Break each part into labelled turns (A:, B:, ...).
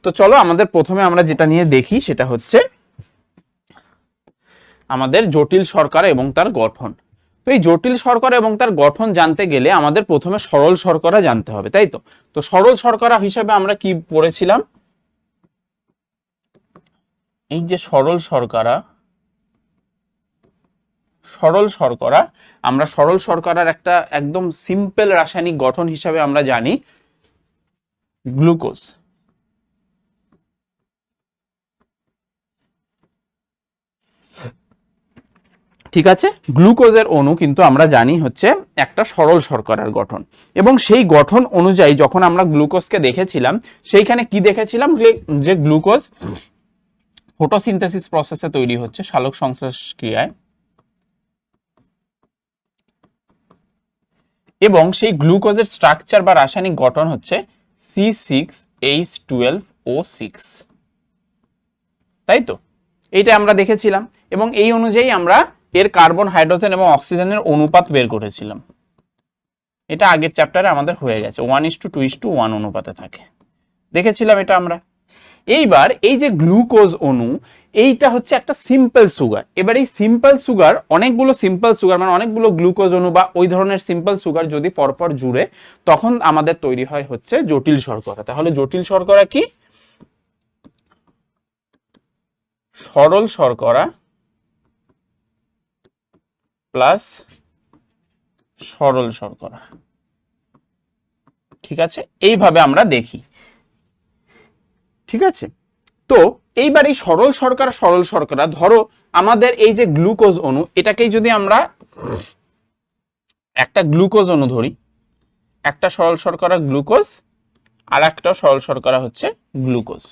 A: তো চলো আমাদের প্রথমে আমরা যেটা নিয়ে দেখি সেটা হচ্ছে আমাদের জটিল শর্করা এবং তার গঠন। তো এই জটিল শর্করা এবং তার গঠন জানতে গেলে আমাদের প্রথমে সরল শর্করা জানতে হবে, তাই তো। তো সরল শর্করা হিসেবে আমরা কি পড়েছিলাম, এই যে সরল শর্করা, আমরা সরল শর্করার একটা একদম সিম্পল রাসায়নিক গঠন হিসাবে আমরা জানি গ্লুকোজ। ঠিক আছে, গ্লুকোজের অণু কিন্তু আমরা জানি হচ্ছে একটা সরল শর্করার গঠন, এবং সেই গঠন অনুযায়ী যখন আমরা গ্লুকোজকে দেখেছিলাম সেইখানে কি দেখেছিলাম যে গ্লুকোজ ফটোসিনথেসিস প্রসেসে তৈরি হচ্ছে সালোক সংশ্লেষ ক্রিয়ায়, এবং সেই গ্লুকোজের স্ট্রাকচার বা রাসায়নিক গঠন হচ্ছে C6H12O6, তাই তো। এইটা আমরা দেখেছিলাম এবং এই অনুযায়ী আমরা এর কার্বন, হাইড্রোজেন এবং অক্সিজেনের অনুপাত বের করেছিলাম। এটা আগের চ্যাপ্টারে আমাদের হয়ে গেছে, 1:2:1 অনুপাতে থাকে, দেখেছিলাম এটা আমরা। এইবার এই যে গ্লুকোজ অণু, এইটা হচ্ছে একটা সিম্পল সুগার। এবার এই সিম্পল সুগার, অনেকগুলো সিম্পল সুগার মানে অনেকগুলো গ্লুকোজ অণু বা ওই ধরনের সিম্পল সুগার যদি পরপর জুড়ে, তখন আমাদের তৈরি হয় হচ্ছে জটিল শর্করা। তাহলে জটিল শর্করা কি? সরল শর্করা প্লাস সরল শর্করা। ঠিক আছে, এইভাবে আমরা দেখি। ঠিক আছে, তো এইবার এই সরল শর্করা ধরো আমাদের এই যে গ্লুকোজ অণু, এটাকেই যদি আমরা একটা গ্লুকোজ অণু ধরি, একটা সরল শর্করা গ্লুকোজ আর একটা সরল শর্করা হচ্ছে গ্লুকোজ,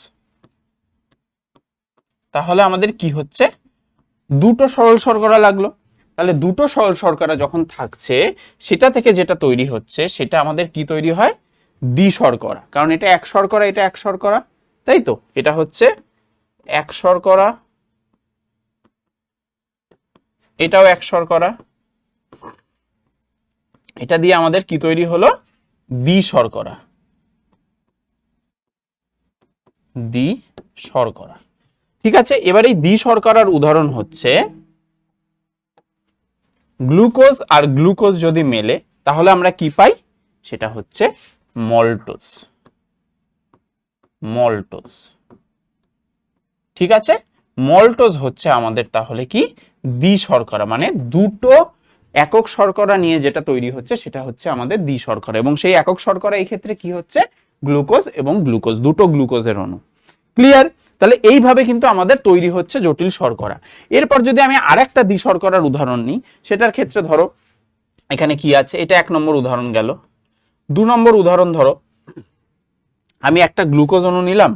A: তাহলে আমাদের কি হচ্ছে, দুটো সরল শর্করা লাগলো। তাহলে দুটো সরল শর্করা যখন থাকছে, সেটা থেকে যেটা তৈরি হচ্ছে সেটা আমাদের কি তৈরি হয়, দ্বি শর্করা। কারণ এটা এক শর্করা, এটা এক শর্করা, তাই তো। এটা হচ্ছে এক শর্করা, এটাও এক শর্করা, এটা দিয়ে আমাদের কি তৈরি হলো, দ্বি শর্করা, দ্বি শর্করা। ঠিক আছে, এবার এই দ্বি শর্করার উদাহরণ হচ্ছে গ্লুকোজ আর গ্লুকোজ যদি মেলে তাহলে আমরা কি পাই, সেটা হচ্ছে মল্টোজ। মল্টোজ, ঠিক আছে, মল্টোজ হচ্ছে আমাদের তাহলে কি, দ্বি শর্করা, মানে দুটো একক শর্করা নিয়ে যেটা তৈরি হচ্ছে সেটা হচ্ছে আমাদের দ্বি শর্করা, এবং সেই একক শর্করা এই ক্ষেত্রে কি হচ্ছে, গ্লুকোজ এবং গ্লুকোজ, দুটো গ্লুকোজের অণু। ক্লিয়ার? তাহলে এইভাবে কিন্তু আমাদের তৈরি হচ্ছে জটিল শর্করা। এরপর যদি আমি আরেকটা দ্বি শর্করার উদাহরণ নিই, সেটার ক্ষেত্রে ধরো এখানে কি আছে, এটা 1 নম্বর উদাহরণ গেল। 2 নম্বর উদাহরণ ধরো আমি একটা গ্লুকোজ অণু নিলাম,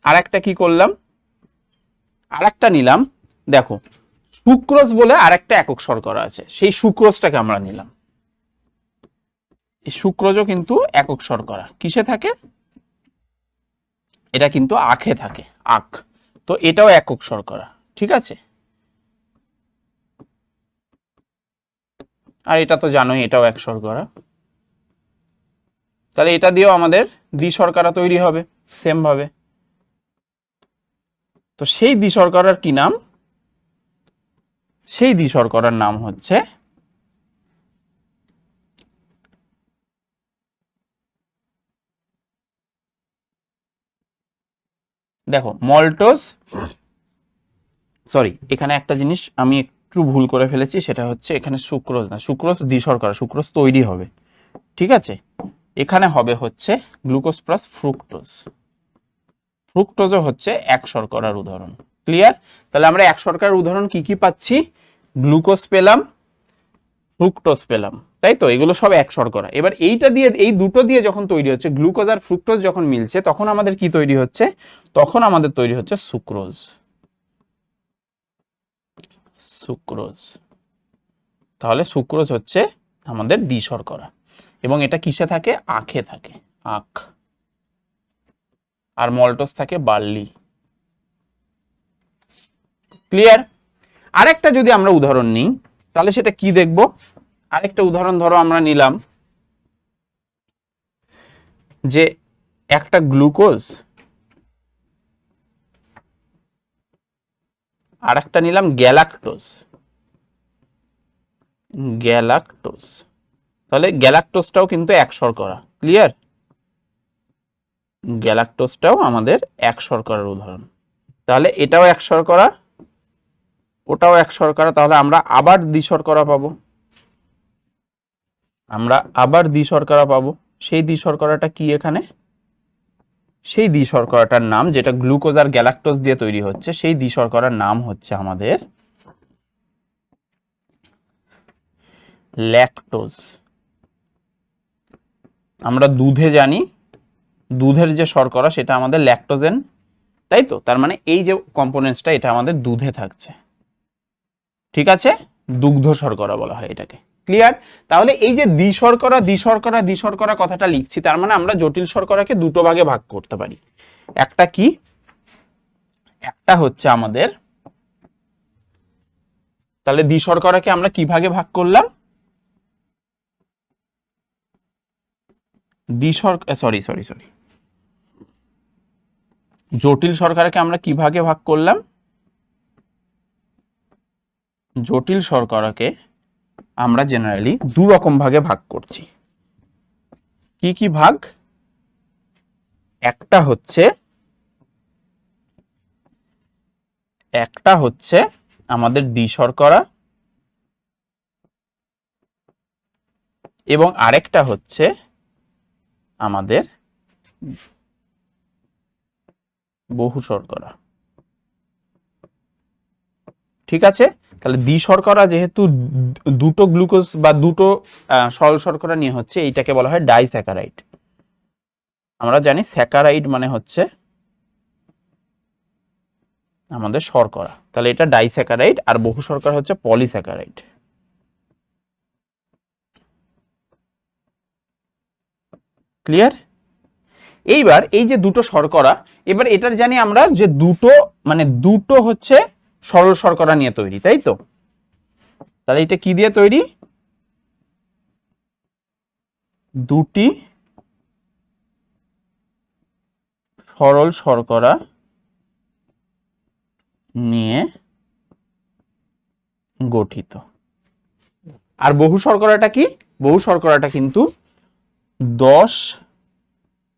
A: আর একটা কি করলাম, আর একটা নিলাম, দেখো সুক্রোজ বলে আরেকটা একক শর্করা আছে, সেই সুক্রোজটাকে আমরা নিলাম। এই সুক্রোজও কিন্তু একক শর্করা, কিসে থাকে, এটা কিন্তু আখে থাকে, আখ। তো এটাও একক শর্করা, ঠিক আছে। আর এটা তো জানোই এটাও এক শর্করা। তাহলে এটা দিয়েও আমাদের দ্বি শর্করা তৈরি হবে সেম ভাবে। তো সেই দ্বি শর্করার কি নাম, সেই দ্বি শর্করার নাম হচ্ছে দেখো মল্টোজ, সরি এখানে একটা জিনিস আমি একটু ভুল করে ফেলেছি, সেটা হচ্ছে এখানে সুক্রোজ না, সুক্রোজ দ্বি শর্করা, সুক্রোজ তৈরি হবে, ঠিক আছে। এখানে হবে হচ্ছে গ্লুকোজ প্লাস ফ্রুক্টোজ। ফ্রুক্টোজও হচ্ছে এক শর্করার উদাহরণ। ক্লিয়ার? তাহলে আমরা এক শর্করার উদাহরণ কি কি পাচ্ছি, গ্লুকোজ পেলাম, ফ্রুক্টোজ পেলাম, তাই তো। এগুলো সব এক শর্করা। এবার এইটা দিয়ে, এই দুটো দিয়ে যখন তৈরি হচ্ছে, গ্লুকোজ আর ফ্রুক্টোজ যখন মিলছে, তখন আমাদের কি তৈরি হচ্ছে, তখন আমাদের তৈরি হচ্ছে সুক্রোজ। সুক্রোজ, তাহলে সুক্রোজ হচ্ছে আমাদের দ্বি শর্করা, এবং এটা কিসে থাকে, আখে থাকে, আখ। আর মল্টোজ থাকে বার্লি। ক্লিয়ার? আরেকটা যদি আমরা উদাহরণ নিই তাহলে সেটা কি দেখব, আরেকটা উদাহরণ ধরো আমরা নিলাম যে একটা গ্লুকোজ আর একটা নিলাম গ্যালাক্টোজ, তাহলে গ্যালাক্টোজটাও কিন্তু এক শর্করা। ক্লিয়ার? গ্যালাক্টোজটাও আমাদের এক শর্করার উদাহরণ। তাহলে এটাও এক শর্করা, ওটাও এক শর্করা, তাহলে আমরা আবার দ্বিশর্করা পাবো। সেই দ্বিশর্করাটা কি এখানে? সেই দ্বিশর্করাটার নাম, যেটা গ্লুকোজ আর গ্যালাক্টোজ দিয়ে তৈরি হচ্ছে, সেই দ্বিশর্করার নাম হচ্ছে আমাদের ল্যাকটোজ। আমরা দুধে জানি দুধের যে শর্করা সেটা আমাদের ল্যাকটোজেন, তাই তো? তার মানে এই যে কম্পোনেন্টসটা এটা আমাদের দুধে থাকছে। ঠিক আছে, দুগ্ধ শর্করা বলা হয় এটাকে। ক্লিয়ার? তাহলে এই যে দ্বিশর্করা কথাটা লিখছি, তার মানে আমরা জটিল শর্করাকে দুটো ভাগে ভাগ করতে পারি। একটা কি? একটা হচ্ছে আমাদের, তাহলে দ্বিশর্করাকে আমরা কি ভাগে ভাগ করলাম? জটিল শর্করাকে আমরা কি ভাগে ভাগ করলাম? জটিল শর্করাকে আমরা জেনারেলি দু রকম ভাগে ভাগ করছি। কি কি ভাগ? একটা হচ্ছে আমাদের দ্বিশর্করা, এবং আরেকটা হচ্ছে আমাদের বহু শর্করা। ঠিক আছে, তাহলে দ্বিশর্করা যেহেতু দুটো গ্লুকোজ বা দুটো সরল শর্করা নিয়ে হচ্ছে, এইটাকে বলা হয় ডাইস্যাকারাইড। আমরা জানি স্যাকারাইড মানে হচ্ছে আমাদের শর্করা, তাহলে এটা ডাইস্যাকারাইড, আর বহু শর্করা হচ্ছে পলিস্যাকারাইড। ক্লিয়ার? এইবার এই যে দুটো শর্করা, এবার এটার জানি আমরা যে দুটো হচ্ছে সরল শর্করা নিয়ে তৈরি, তাই তো? তাহলে এটা কি দিয়ে তৈরি? দুটি সরল শর্করা নিয়ে গঠিত। আর বহু শর্করাটা কি? বহু শর্করাটা কিন্তু 10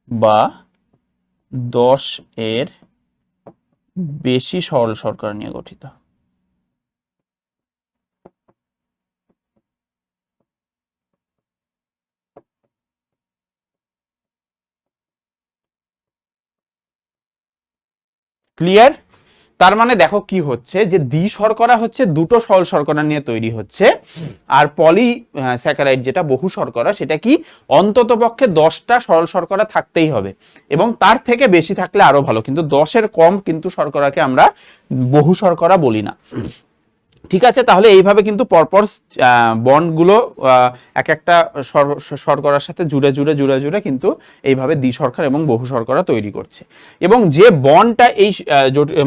A: বা 10 এর বেশি সরল শর্করা নিয়ে গঠিত। ক্লিয়ার? তার মানে দেখো কি হচ্ছে, যে দ্বিশর্করা হচ্ছে দুটো সরল শর্করা নিয়ে তৈরি হচ্ছে, আর পলিস্যাকারাইড যেটা বহু শর্করা, সেটা কি অন্ততপক্ষে 10টা সরল শর্করা থাকতেই হবে, এবং তার থেকে বেশি থাকলে আরো ভালো, কিন্তু 10-এর কম কিন্তু শর্করাকে আমরা বহু শর্করা বলি না। ঠিক আছে, তাহলে এইভাবে কিন্তু পরপর বন্ডগুলো এক একটা শর্করার সাথে জুড়ে কিন্তু এইভাবে দ্বিশর্করা এবং বহু শর্করা তৈরি করছে। এবং যে বন্ডটা এই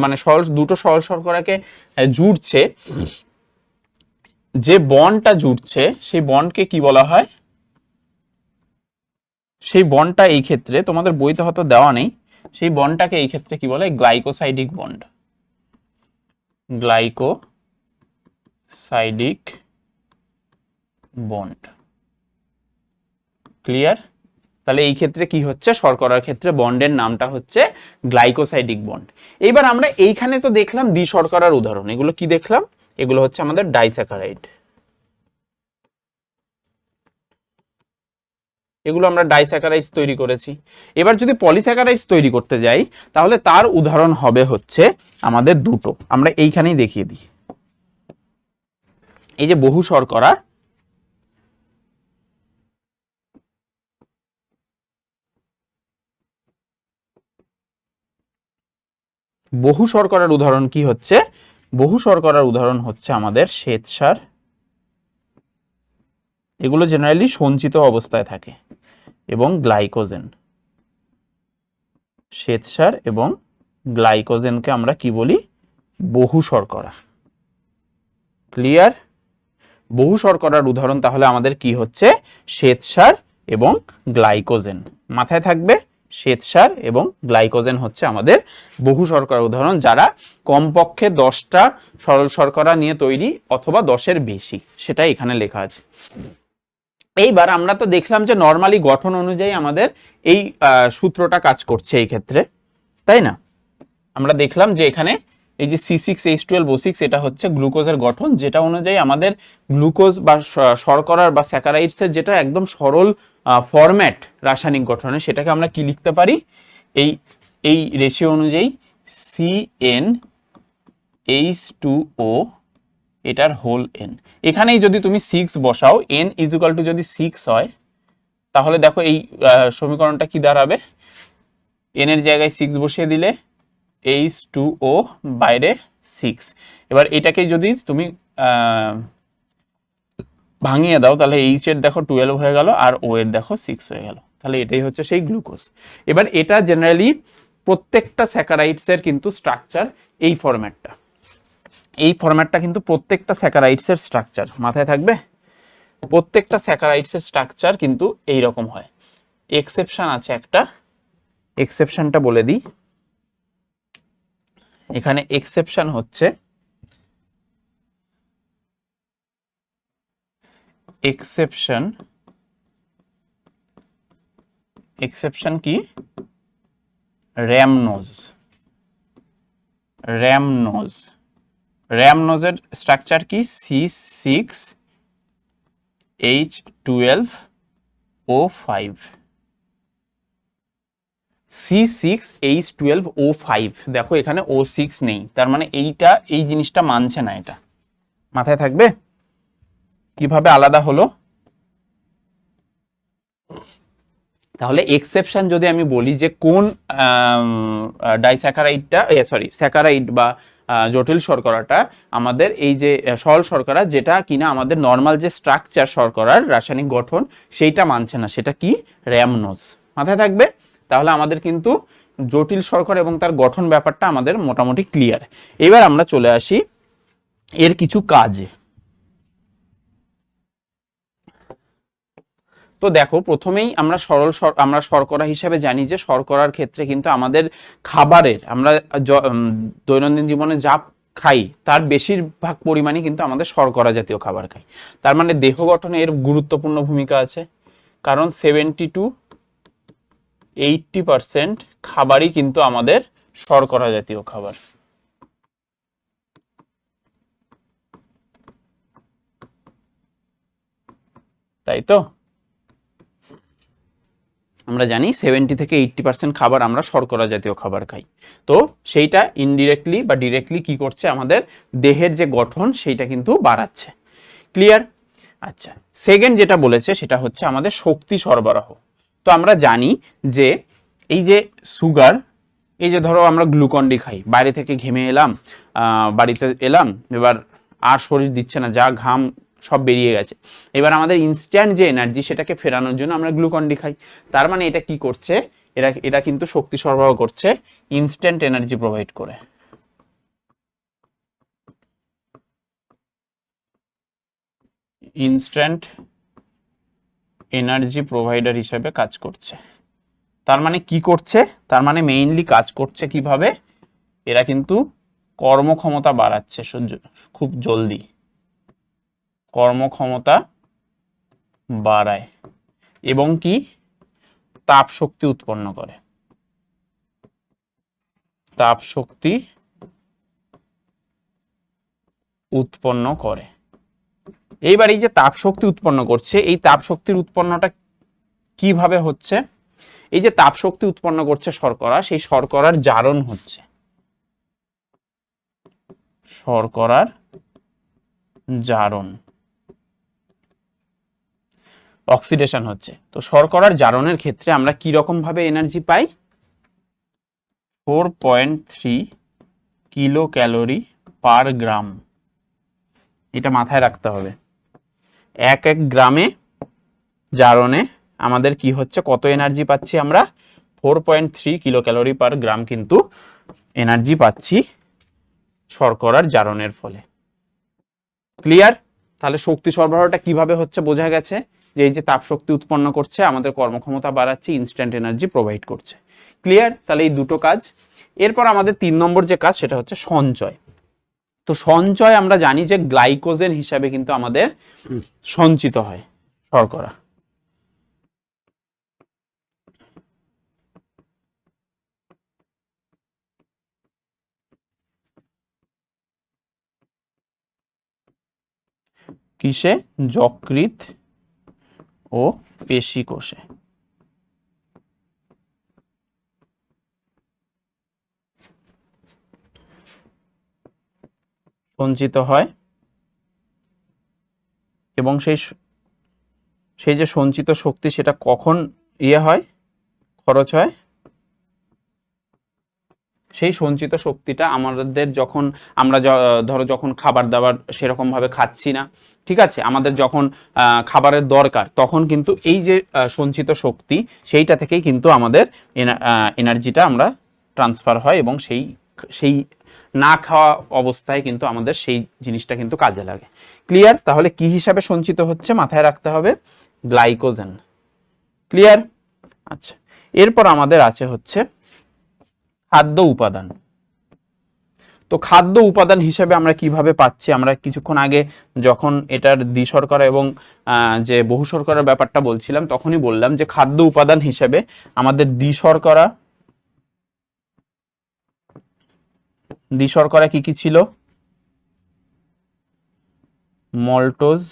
A: মানে দুটো সরল শর্করাকে জুড়ছে, যে বন্ডটা জুড়ছে সেই বন্ডকে কি বলা হয়? সেই বন্ডটা এই ক্ষেত্রে তোমাদের বইতে হয়তো দেওয়া নেই, সেই বন্ডটাকে এই ক্ষেত্রে কি বলে? Glycosidic bond. Glycosidic bond. Clear? তাহলে এই ক্ষেত্রে কি হচ্ছে? শর্করার ক্ষেত্রে বন্ডের নামটা হচ্ছে গ্লাইকোসাইডিক বন্ড। এইবার আমরা এইখানে তো দেখলাম দ্বিশর্করার উদাহরণ, এগুলো কি দেখলাম? এগুলো হচ্ছে আমাদের ডাইস্যাকারাইড। এগুলো আমরা ডাইস্যাকারাইডস তৈরি করেছি। এবার যদি পলিস্যাকারাইডস তৈরি করতে যাই, তাহলে তার উদাহরণ হবে হচ্ছে আমাদের দুটো, আমরা এইখানেই দেখিয়ে দিই। এই যে বহু শর্করা, বহু শর্করার উদাহরণ কি হচ্ছে? বহু শর্করার উদাহরণ হচ্ছে আমাদের শ্বেতসার। এগুলো জেনারেলি সঞ্চিত অবস্থায় থাকে, এবং গ্লাইকোজেন। শ্বেতসার এবং গ্লাইকোজেনকে আমরা কি বলি? বহু শর্করা। ক্লিয়ার? বহু শর্করার উদাহরণ তাহলে আমাদের কি হচ্ছে? শ্বেতসার এবং গ্লাইকোজেন। মাথায় থাকবে শ্বেতসার এবং গ্লাইকোজেন হচ্ছে আমাদের বহু শর্করার উদাহরণ, যারা কমপক্ষে 10টা সরল শর্করা নিয়ে তৈরি অথবা 10-এর বেশি, সেটাই এখানে লেখা আছে। এইবার আমরা তো দেখলাম যে নর্মালি গঠন অনুযায়ী আমাদের এই সূত্রটা কাজ করছে এই ক্ষেত্রে, তাই না? আমরা দেখলাম যে এখানে এই যে C6H12O6 এটা হচ্ছে গ্লুকোজের গঠন, যেটা অনুযায়ী আমাদের গ্লুকোজ বা শর্করার বা স্যাকারাইডসের যেটা একদম সরল ফরম্যাট রাসায়নিক গঠনে, সেটাকে আমরা কি লিখতে পারি? এই রেশিও অনুযায়ী CnH2O এটার হোল n। এখানেই যদি তুমি 6 বসাও, n ইকুয়াল টু যদি 6 হয়, তাহলে দেখো এই সমীকরণটা কি দাঁড়াবে? n এর জায়গায় 6 বসিয়ে দিলে H2O বাইরে 6। এবার এটাকে যদি তুমি ভাঙিয়ে দাও, তাহলে H এর দেখো 12 হয়ে গেল আর O এর দেখো 6 হয়ে গেল। তাহলে এটাই হচ্ছে সেই গ্লুকোজ। এবার এটা জেনারেলি প্রত্যেকটা স্যাকারাইডসের কিন্তু স্ট্রাকচার এই ফরম্যাটটা, এই ফরম্যাটটা কিন্তু প্রত্যেকটা স্যাকারাইডসের স্ট্রাকচার। মাথায় থাকবে, প্রত্যেকটা স্যাকারাইডসের স্ট্রাকচার কিন্তু এই রকম হয়। এক্সেপশন আছে একটা, এক্সেপশনটা বলে দিই। এখানে এক্সেপশন হচ্ছে এক্সেপশন কি? র্যামনোজের স্ট্রাকচার কি? C6H12O5। C6H12O5, দেখো এখানে O6 নেই, তার মানে এই জিনিসটা মানছে না। এটা মাথায় থাকবে। কিভাবে আলাদা হলো? তাহলে এক্সেপশন যদি আমি বলি যে কোন ডাইস্যাকারাইডটা স্যাকারাইড বা জটিল শর্করাটা আমাদের এই যে সরল শর্করা, যেটা কিনা আমাদের নর্মাল যে স্ট্রাকচার শর্করার রাসায়নিক গঠন সেইটা মানছে না, সেটা কি? র্যামনোজ। মাথায় থাকবে। তাহলে আমাদের কিন্তু জটিল শর্করা এবং তার গঠন ব্যাপারটা আমাদের মোটামুটি ক্লিয়ার। এবার আমরা চলে আসি এর কিছু কাজে। তো দেখো, প্রথমেই আমরা শর্করা হিসেবে জানি যে শর্করার ক্ষেত্রে কিন্তু আমাদের খাবারের, আমরা দৈনন্দিন জীবনে যা খাই তার বেশিরভাগ পরিমাণই কিন্তু আমাদের শর্করা জাতীয় খাবার খাই। তার মানে দেহ গঠনে এর গুরুত্বপূর্ণ ভূমিকা আছে, কারণ 70 to 80% খাবারই কিন্তু আমাদের শর্করা জাতীয় খাবার। তাই তো আমরা জানি 70 থেকে 80% খাবার আমরা শর্করা জাতীয় খাবার খাই। তো সেইটা ইনডিরেক্টলি বা ডিরেক্টলি কি করছে? আমাদের দেহের যে গঠন সেইটা কিন্তু বাড়াচ্ছে। ক্লিয়ার? আচ্ছা, সেকেন্ড যেটা বলেছে সেটা হচ্ছে আমাদের শক্তি সরবরাহ। তো আমরা জানি যে এই যে সুগার, এই যে ধরো আমরা গ্লুকন ডি খাই, বাইরে থেকে ঘেমে এলাম, বাড়িতে এলাম, এবার আর শরীর দিচ্ছে না, যা ঘাম সব বেরিয়ে গেছে, এবার আমাদের ইনস্ট্যান্ট যে এনার্জি সেটাকে ফেরানোর জন্য আমরা গ্লুকন ডি খাই। তার মানে এটা কি করছে? এটা কিন্তু শক্তি সরবরাহ করছে, ইনস্ট্যান্ট এনার্জি প্রোভাইড করে। ইনস্ট্যান্ট এনার্জি প্রোভাইডার হিসেবে কাজ করছে। তার মানে কি করছে? তার মানে মেইনলি কাজ করছে কিভাবে? এরা কিন্তু কর্মক্ষমতা বাড়াচ্ছে খুব জলদি, কর্মক্ষমতা বাড়ায় এবং কি তাপ শক্তি উৎপন্ন করে। তাপ শক্তি উৎপন্ন করে। এইবার এই যে তাপ শক্তি উৎপন্ন করছে, এই তাপ শক্তির উৎপন্নটা কিভাবে হচ্ছে? এই যে তাপ শক্তি উৎপন্ন করছে শর্করা, সেই শর্করার জারণ হচ্ছে, শর্করার জারণ, অক্সিডেশন হচ্ছে। তো শর্করার জারণের ক্ষেত্রে আমরা কি রকম ভাবে এনার্জি পাই? 4.3 কিলো ক্যালোরি পার গ্রাম। এটা মাথায় রাখতে হবে। এক গ্রামে জারণে আমাদের কি হচ্ছে, কত এনার্জি পাচ্ছি আমরা? 4.3 কিলো ক্যালোরি পার গ্রাম কিন্তু এনার্জি পাচ্ছি শর্করার জারণের ফলে। ক্লিয়ার? তাহলে শক্তি সরবরাহটা কিভাবে হচ্ছে বোঝা গেছে। যে এই যে তাপ শক্তি উৎপন্ন করছে, আমাদের কর্মক্ষমতা বাড়াচ্ছে, ইনস্ট্যান্ট এনার্জি প্রোভাইড করছে। ক্লিয়ার? তাহলে এই দুটো কাজ। এরপর আমাদের 3 নম্বর যে কাজ সেটা হচ্ছে সঞ্চয়। তো সঞ্চয় আমরা জানি যে গ্লাইকোজেন হিসাবে কিন্তু আমাদের সঞ্চিত হয় শর্করা। কিসে? যকৃৎ ও পেশি কোষে। সঞ্চিত হয় এবং সেই যে সঞ্চিত শক্তি সেটা কখন হয়, খরচ হয়? সেই সঞ্চিত শক্তিটা আমাদের যখন আমরা ধরো যখন খাবার দাবার সেরকম ভাবে খাচ্ছি না, ঠিক আছে, আমাদের যখন খাবারের দরকার, তখন কিন্তু এই যে সঞ্চিত শক্তি সেইটা থেকেই কিন্তু আমাদের এনার্জিটা আমরা ট্রান্সফার হয় এবং সেই না খাওয়া অবস্থায় কিন্তু আমাদের সেই জিনিসটা কিন্তু কাজে লাগে। ক্লিয়ার? তাহলে কি হিসাবে সঞ্চিত হচ্ছে মাথায় রাখতে হবে, গ্লাইকোজেন। ক্লিয়ার? আচ্ছা, এরপর আমাদের আছে হচ্ছে খাদ্য উপাদান। তো খাদ্য উপাদান হিসেবে আমরা কিভাবে পাচ্ছি? আমরা কিছুক্ষণ আগে যখন এটার দ্বিশর্করা এবং যে বহু শর্করার ব্যাপারটা বলছিলাম, তখনই বললাম যে খাদ্য উপাদান হিসেবে আমাদের দ্বিশর্করা কি কি ছিল? Maltose,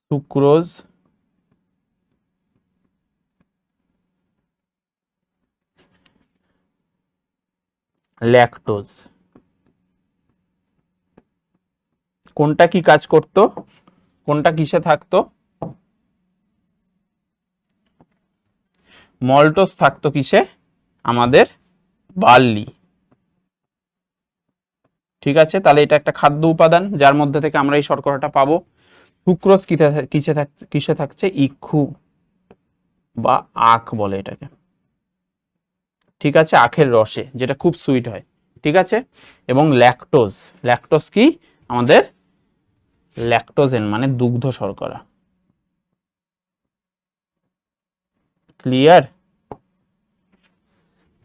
A: sucrose, lactose. কোনটা কি কাজ করত? কোনটা কিসে থাকতো? মল্টোজ থাকতো কিসে? আমাদের বার্লি। ঠিক আছে, তাহলে এটা একটা খাদ্য উপাদান যার মধ্যে থেকে আমরা এই শর্করাটা পাবো। সুক্রোজ কিসে থাকছে? ইক্ষু বা আখ বলে এটাকে। ঠিক আছে, আখের রসে, যেটা খুব সুইট হয়। ঠিক আছে, এবং ল্যাকটোজ কি? আমাদের ল্যাকটোজেন মানে দুগ্ধ শর্করা।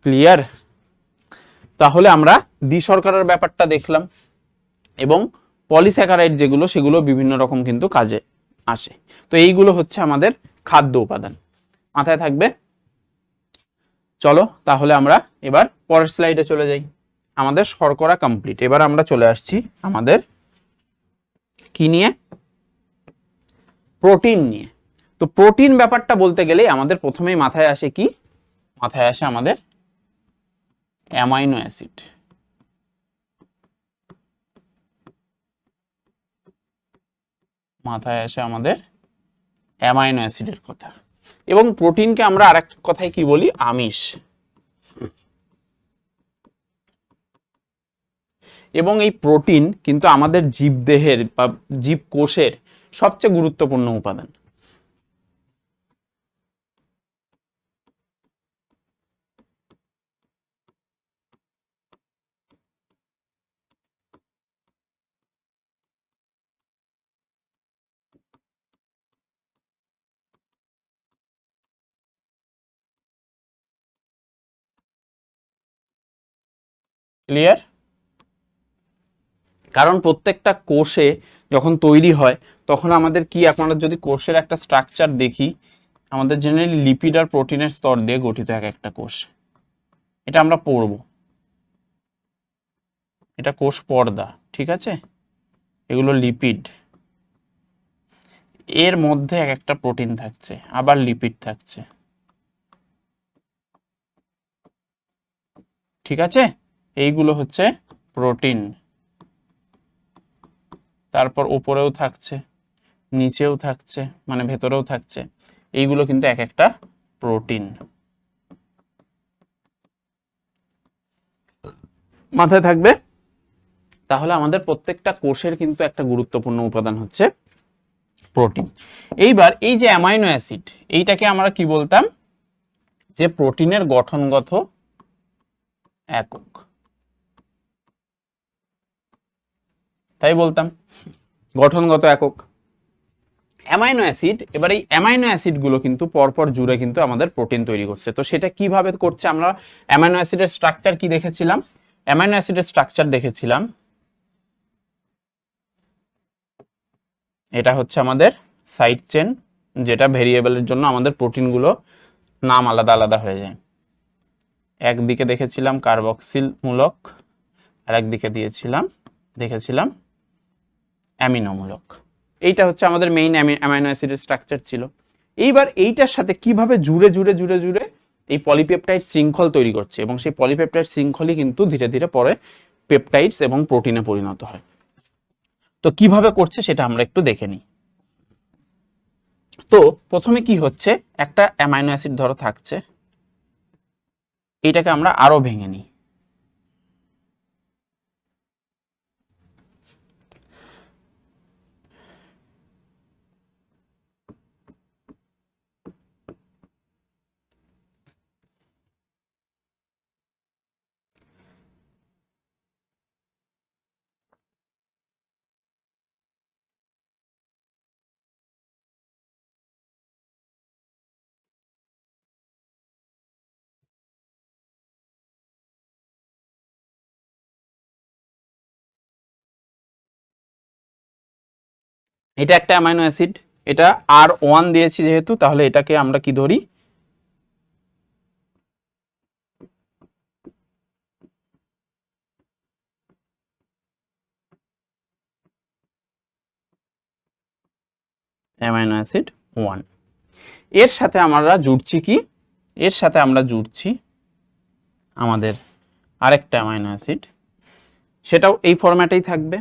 A: ক্লিয়ার? তাহলে আমরা দ্বিশর্করার ব্যাপারটা দেখলাম এবং পলিস্যাকারাইড যেগুলো, সেগুলো বিভিন্ন রকম কিন্তু কাজে আসে। তো এইগুলো হচ্ছে আমাদের খাদ্য উপাদান, মাথায় থাকবে। চলো তাহলে আমরা এবার পরের স্লাইডে চলে যাই। আমাদের শর্করা কমপ্লিট। এবার আমরা চলে আসছি আমাদের কি নিয়ে? প্রোটিন নিয়ে। তো প্রোটিন ব্যাপারটা বলতে গেলে আমাদের প্রথমেই মাথায় আসে কি? মাথায় আসে আমাদের অ্যামাইনো অ্যাসিড। মাথায় আসে আমাদের অ্যামাইনো অ্যাসিডের কথা। এবং প্রোটিনকে আমরা আরেক কথায় কি বলি? আমিষ। এবং এই প্রোটিন কিন্তু আমাদের জীবদেহের বা জীবকোষের সবচেয়ে গুরুত্বপূর্ণ উপাদান। ক্লিয়ার? কারণ প্রত্যেকটা কোষে যখন তৈরি হয় তখন আমাদের কি, আপনারা যদি কোষের একটা স্ট্রাকচার দেখি, আমাদের জেনারেলি লিপিড আর প্রোটিনের স্তর দিয়ে গঠিত একটা কোষ। এটা আমরা পড়ব, এটা কোষ পর্দা। ঠিক আছে, এগুলো লিপিড, এর মধ্যে একটা প্রোটিন থাকছে, আবার লিপিড থাকছে। ঠিক আছে, এইগুলো হচ্ছে প্রোটিন। তারপর উপরেও থাকছে, নিচেও থাকছে, মানে ভেতরেও থাকছে। এইগুলো কিন্তু এক একটা প্রোটিন। মাথায় থাকবে। তাহলে আমাদের প্রত্যেকটা কোষের কিন্তু একটা গুরুত্বপূর্ণ উপাদান হচ্ছে প্রোটিন। এইবার এই যে অ্যামাইনো অ্যাসিড, এইটাকে আমরা কি বলতাম? যে প্রোটিনের গঠনগত একক। তাই বলতাম গঠনগত একক। অ্যামাইনো অ্যাসিড, এবার এই অ্যামাইনো অ্যাসিড গুলো কিন্তু পরপর জুড়ে কিন্তু আমাদের প্রোটিন তৈরি করছে। তো সেটা কিভাবে করছে, আমরা অ্যামাইনো অ্যাসিডের স্ট্রাকচার কি দেখেছিলাম? অ্যামাইনো অ্যাসিডের স্ট্রাকচার দেখেছিলাম, এটা হচ্ছে আমাদের সাইড চেন, যেটা ভেরিয়েবলের জন্য আমাদের প্রোটিনগুলো নাম আলাদা আলাদা হয়ে যায়। একদিকে দেখেছিলাম কার্বক্সিল মূলক, আর একদিকে দেখেছিলাম অ্যামিনো মূলক। এইটা হচ্ছে আমাদের মেইন অ্যামাইনো অ্যাসিডের স্ট্রাকচার ছিল। এইবার এইটার সাথে কিভাবে জুড়ে জুড়ে জুড়ে জুড়ে এই পলিপেপটাইড শৃঙ্খল তৈরি করছে, এবং সেই পলিপেপটাইড শৃঙ্খলই কিন্তু ধীরে ধীরে পরে পেপটাইডস এবং প্রোটিনে পরিণত হয়। তো কিভাবে করছে সেটা আমরা একটু দেখে নিই। তো প্রথমে কি হচ্ছে, একটা অ্যামাইনো অ্যাসিড ধরো থাকছে, এটাকে আমরা আরো ভেঙে নিই। এটা একটা অ্যামাইনো অ্যাসিড, এটা R1 দিয়েছি যেহেতু, তাহলে এটাকে আমরা কি ধরি, অ্যামাইনো অ্যাসিড 1। এর সাথে আমরা জুড়ছি কি, এর সাথে আমরা জুড়ছি আমাদের আরেকটা অ্যামাইনো অ্যাসিড, সেটাও এই ফরম্যাটেই থাকবে।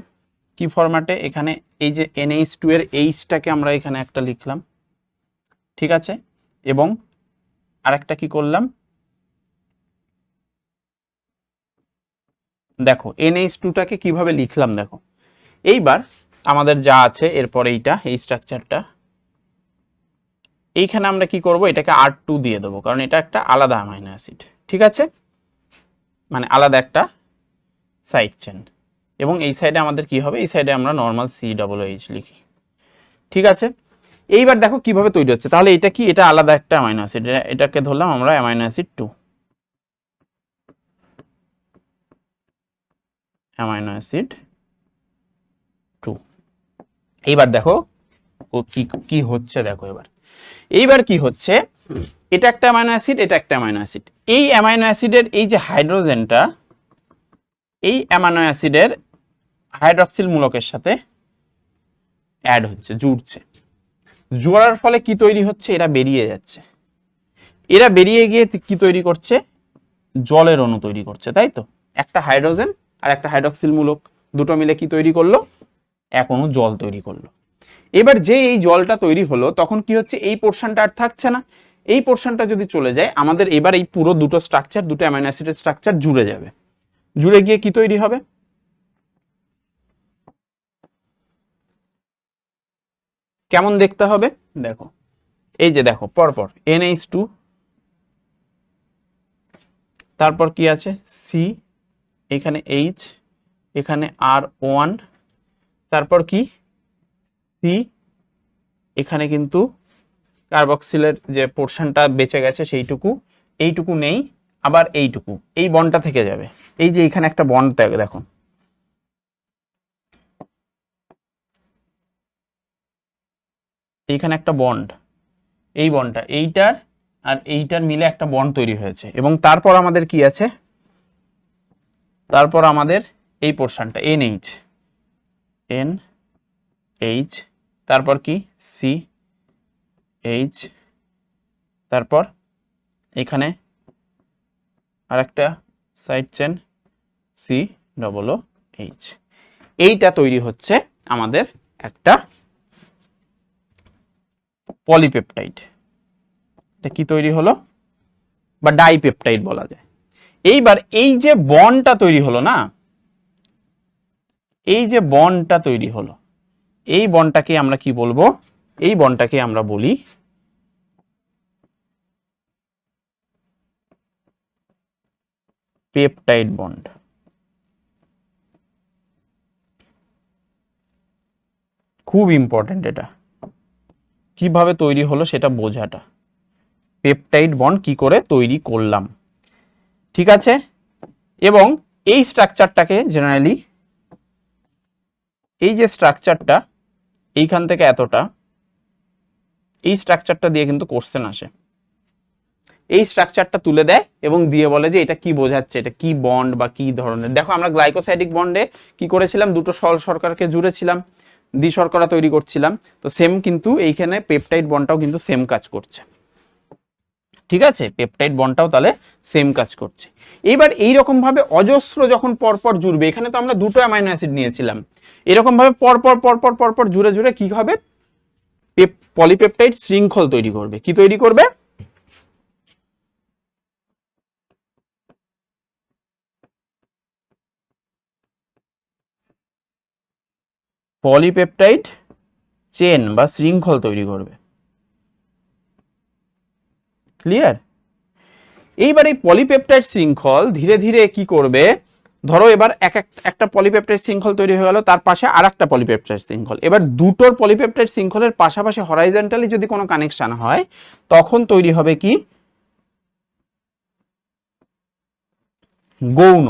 A: কি ফরম্যাটে, এখানে এই যে NH2 এর H-টাকে আমরা এখানে একটা লিখলাম, ঠিক আছে, এবং আরেকটা কি করলাম, দেখো NH2টাকে কিভাবে লিখলাম দেখো। এইবার আমাদের যা আছে এরপর এইটা, এই স্ট্রাকচারটা, এইখানে আমরা কি করব, এটাকে R2 দিয়ে দেবো, কারণ এটা একটা আলাদা অ্যামাইনো অ্যাসিড, ঠিক আছে, মানে আলাদা একটা সাইড চেন। এবং এই সাইডে আমাদের কি হবে, এই সাইডে আমরা নর্মাল COOH লিখি, ঠিক আছে। এইবার দেখো কিভাবে তৈরি হচ্ছে, তাহলে এটা কি, এটা আলাদা একটা অ্যামাইনো অ্যাসিড, এটাকে ধরলাম আমরা অ্যামাইনো অ্যাসিড 2, অ্যামাইনো অ্যাসিড 2। এইবার দেখো ও কি কি হচ্ছে, দেখো এইবার কি হচ্ছে, এটা একটা অ্যামাইনো অ্যাসিড, এটা একটা অ্যামাইনো অ্যাসিড। এই অ্যামাইনো অ্যাসিডের এই যে হাইড্রোজেনটা, এই অ্যামাইনো অ্যাসিডের হাইড্রক্সিল মূলকের সাথে অ্যাড হচ্ছে, জুড়ছে। জোড়ার ফলে কি তৈরি হচ্ছে, এরা বেরিয়ে যাচ্ছে, এরা বেরিয়ে গিয়ে কি তৈরি করছে, জলের অণু তৈরি করছে, তাই তো। একটা হাইড্রোজেন আর একটা হাইড্রক্সিল মূলক দুটো মিলে কি তৈরি করলো, এক অণু জল তৈরি করলো। এবার যে এই জলটা তৈরি হলো, তখন কি হচ্ছে, এই পোর্শনটা আর থাকছে না, এই পোর্শনটা যদি চলে যায়, আমাদের এবার এই পুরো দুটো স্ট্রাকচার, দুটো অ্যামাইনো অ্যাসিডের স্ট্রাকচার জুড়ে যাবে। জুড়ে গিয়ে কি তৈরি হবে, কেমন দেখতে হবে দেখো, এই যে দেখো পরপর NH2, তারপর কি আছে C, এখানে H, এখানে R1, তারপর কি C, এখানে কিন্তু কার্বক্সিলের যে পোর্শনটা বেঁচে গেছে সেইটুকু, এইটুকু নেই, আবার এইটুকু, এই বন্ডটা থেকে যাবে। এই যে এখানে একটা বন্ড দেখো, এইখানে একটা বন্ড, এই বন্ডটা এইটার আর এইটার মিলে একটা বন্ড তৈরি হয়েছে। এবং তারপর আমাদের কি আছে, তারপর আমাদের এই পোর্শনটা NH, তারপর কি CH, তারপর এখানে আরেকটা সাইড চেন COOH। এইটা তৈরি হচ্ছে আমাদের একটা পলিপেপটাইড। এটা কি তৈরি হলো, বা ডাইপেপটাইড বলা যায়। এইবার এই যে বন্ডটা তৈরি হলো না, এই যে বন্ডটা তৈরি হলো, এই বন্ডটাকে আমরা কি বলবো, এই বন্ডটাকে আমরা বলি পেপটাইড বন্ড। খুব ইম্পর্টেন্ট এটা, কিভাবে তৈরি হলো সেটা বোঝাটা, পেপটাইড বন্ড কি করে তৈরি করলাম। ঠিক আছে, এবং এই স্ট্রাকচারটাকে জেনারেলি, এই যে স্ট্রাকচারটা এইখান থেকে এতটা, এই স্ট্রাকচারটা দিয়ে কিন্তু কোশ্চেন আসে। এই স্ট্রাকচারটা তুলে দেয় এবং দিয়ে বলে যে এটা কি বোঝাচ্ছে, এটা কি বন্ড বা কি ধরনের। দেখো আমরা গ্লাইকোসাইডিক বন্ডে কি করেছিলাম, দুটো সল শর্করাকে জুড়েছিলাম, দ্বিশর্করা তৈরি করছিলাম। তো সেম কিন্তু এইখানে পেপটাইড বন্ডটাও কিন্তু সেম কাজ করছে। ঠিক আছে, পেপটাইড বন্ডটাও তাহলে সেম কাজ করছে। এবার এইরকম ভাবে অজস্র যখন পরপর জুড়বে, এখানে তো আমরা দুটো অ্যামাইনো অ্যাসিড নিয়েছিলাম, এরকম ভাবে পরপর পরপর পরপর জুড়ে জুড়ে কি হবে, পলিপেপটাইড শৃঙ্খল তৈরি করবে। কি তৈরি করবে? পলিপেপটাইড চেন বা শৃঙ্খল তৈরি করবে। ক্লিয়ার? এইবার এই পলিপেপটাইড শৃঙ্খল ধীরে ধীরে কি করবে, ধরো এবার একটা পলিপেপটাইড শৃঙ্খল তৈরি হয়ে গেল, তার পাশে আরেকটা পলিপেপটাইড শৃঙ্খল। এবার দুটোর পলিপেপটাইড শৃঙ্খলের পাশাপাশি হরাইজন্টালি যদি কোনো কানেকশন হয়, তখন তৈরি হবে কি, গৌণ।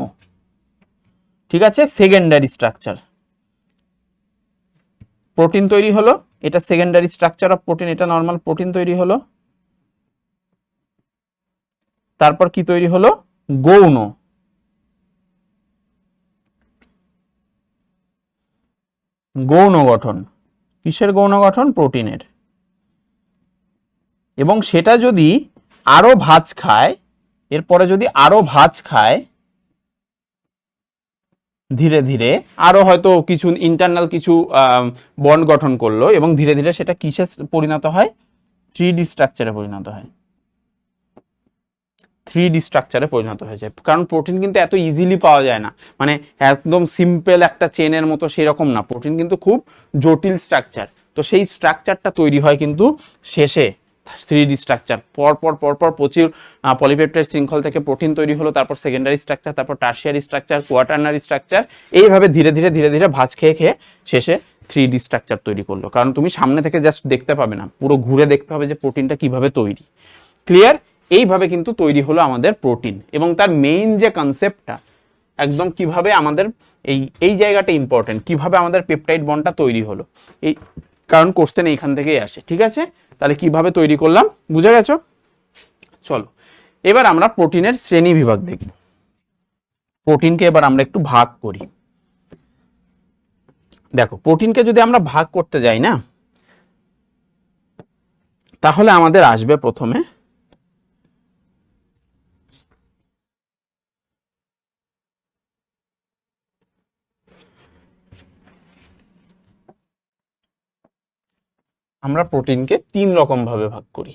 A: ঠিক আছে, সেকেন্ডারি স্ট্রাকচার, প্রোটিন তৈরি হলো, এটা সেকেন্ডারি স্ট্রাকচার অফ প্রোটিন, এটা নর্মাল প্রোটিন তৈরি হলো, তারপর কি তৈরি হলো, গৌণ। গৌণ গঠন, কিসের গৌণ গঠন? প্রোটিনের। এবং সেটা যদি আরো ভাঁজ খায়, এরপরে যদি আরো ভাঁজ খায় ধীরে ধীরে, আরো হয়তো কিছু ইন্টারনাল কিছু বন্ড গঠন করলো, এবং ধীরে ধীরে সেটা কিসে পরিণত হয়, 3D স্ট্রাকচারে পরিণত হয়। 3D স্ট্রাকচারে পরিণত হয়ে যায়, কারণ প্রোটিন কিন্তু এত ইজিলি পাওয়া যায় না, মানে একদম সিম্পল একটা চেনের মতো সেরকম না, প্রোটিন কিন্তু খুব জটিল স্ট্রাকচার। তো সেই স্ট্রাকচারটা তৈরি হয় কিন্তু শেষে 3D স্ট্রাকচার, পরপর পরপর প্রচুর পলিপেপটাইড শৃঙ্খল থেকে প্রোটিন তৈরি হলো, তারপর সেকেন্ডারি স্ট্রাকচার, তারপর টার্সিয়ারি স্ট্রাকচার, কোয়াটারনারি স্ট্রাকচার, এইভাবে ধীরে ধীরে ধীরে ধীরে ভাঁজ খেয়ে খেয়ে শেষে 3D স্ট্রাকচার তৈরি করলো। কারণ তুমি সামনে থেকে জাস্ট দেখতে পাবে না, পুরো ঘুরে দেখতে হবে যে প্রোটিনটা কিভাবে তৈরি। ক্লিয়ার? এইভাবে কিন্তু তৈরি হলো আমাদের প্রোটিন, এবং তার মেইন যে কনসেপ্টটা একদম কিভাবে আমাদের এই জায়গাটা ইম্পর্টেন্ট, কিভাবে আমাদের পেপটাইড বন্ডটা তৈরি হলো, এই কারণ কোশ্চেন এইখান থেকেই আসে। ঠিক আছে, তাহলে কিভাবে তৈরি করলাম বুঝে গেছো? চলো এবার আমরা প্রোটিনের শ্রেণী বিভাগ দেখব। প্রোটিনকে এবার আমরা একটু ভাগ করি। দেখো প্রোটিনকে যদি আমরা ভাগ করতে যাই না, তাহলে আমাদের আসবে প্রথমে আমরা প্রোটিনকে 3 রকম ভাবে ভাগ করি।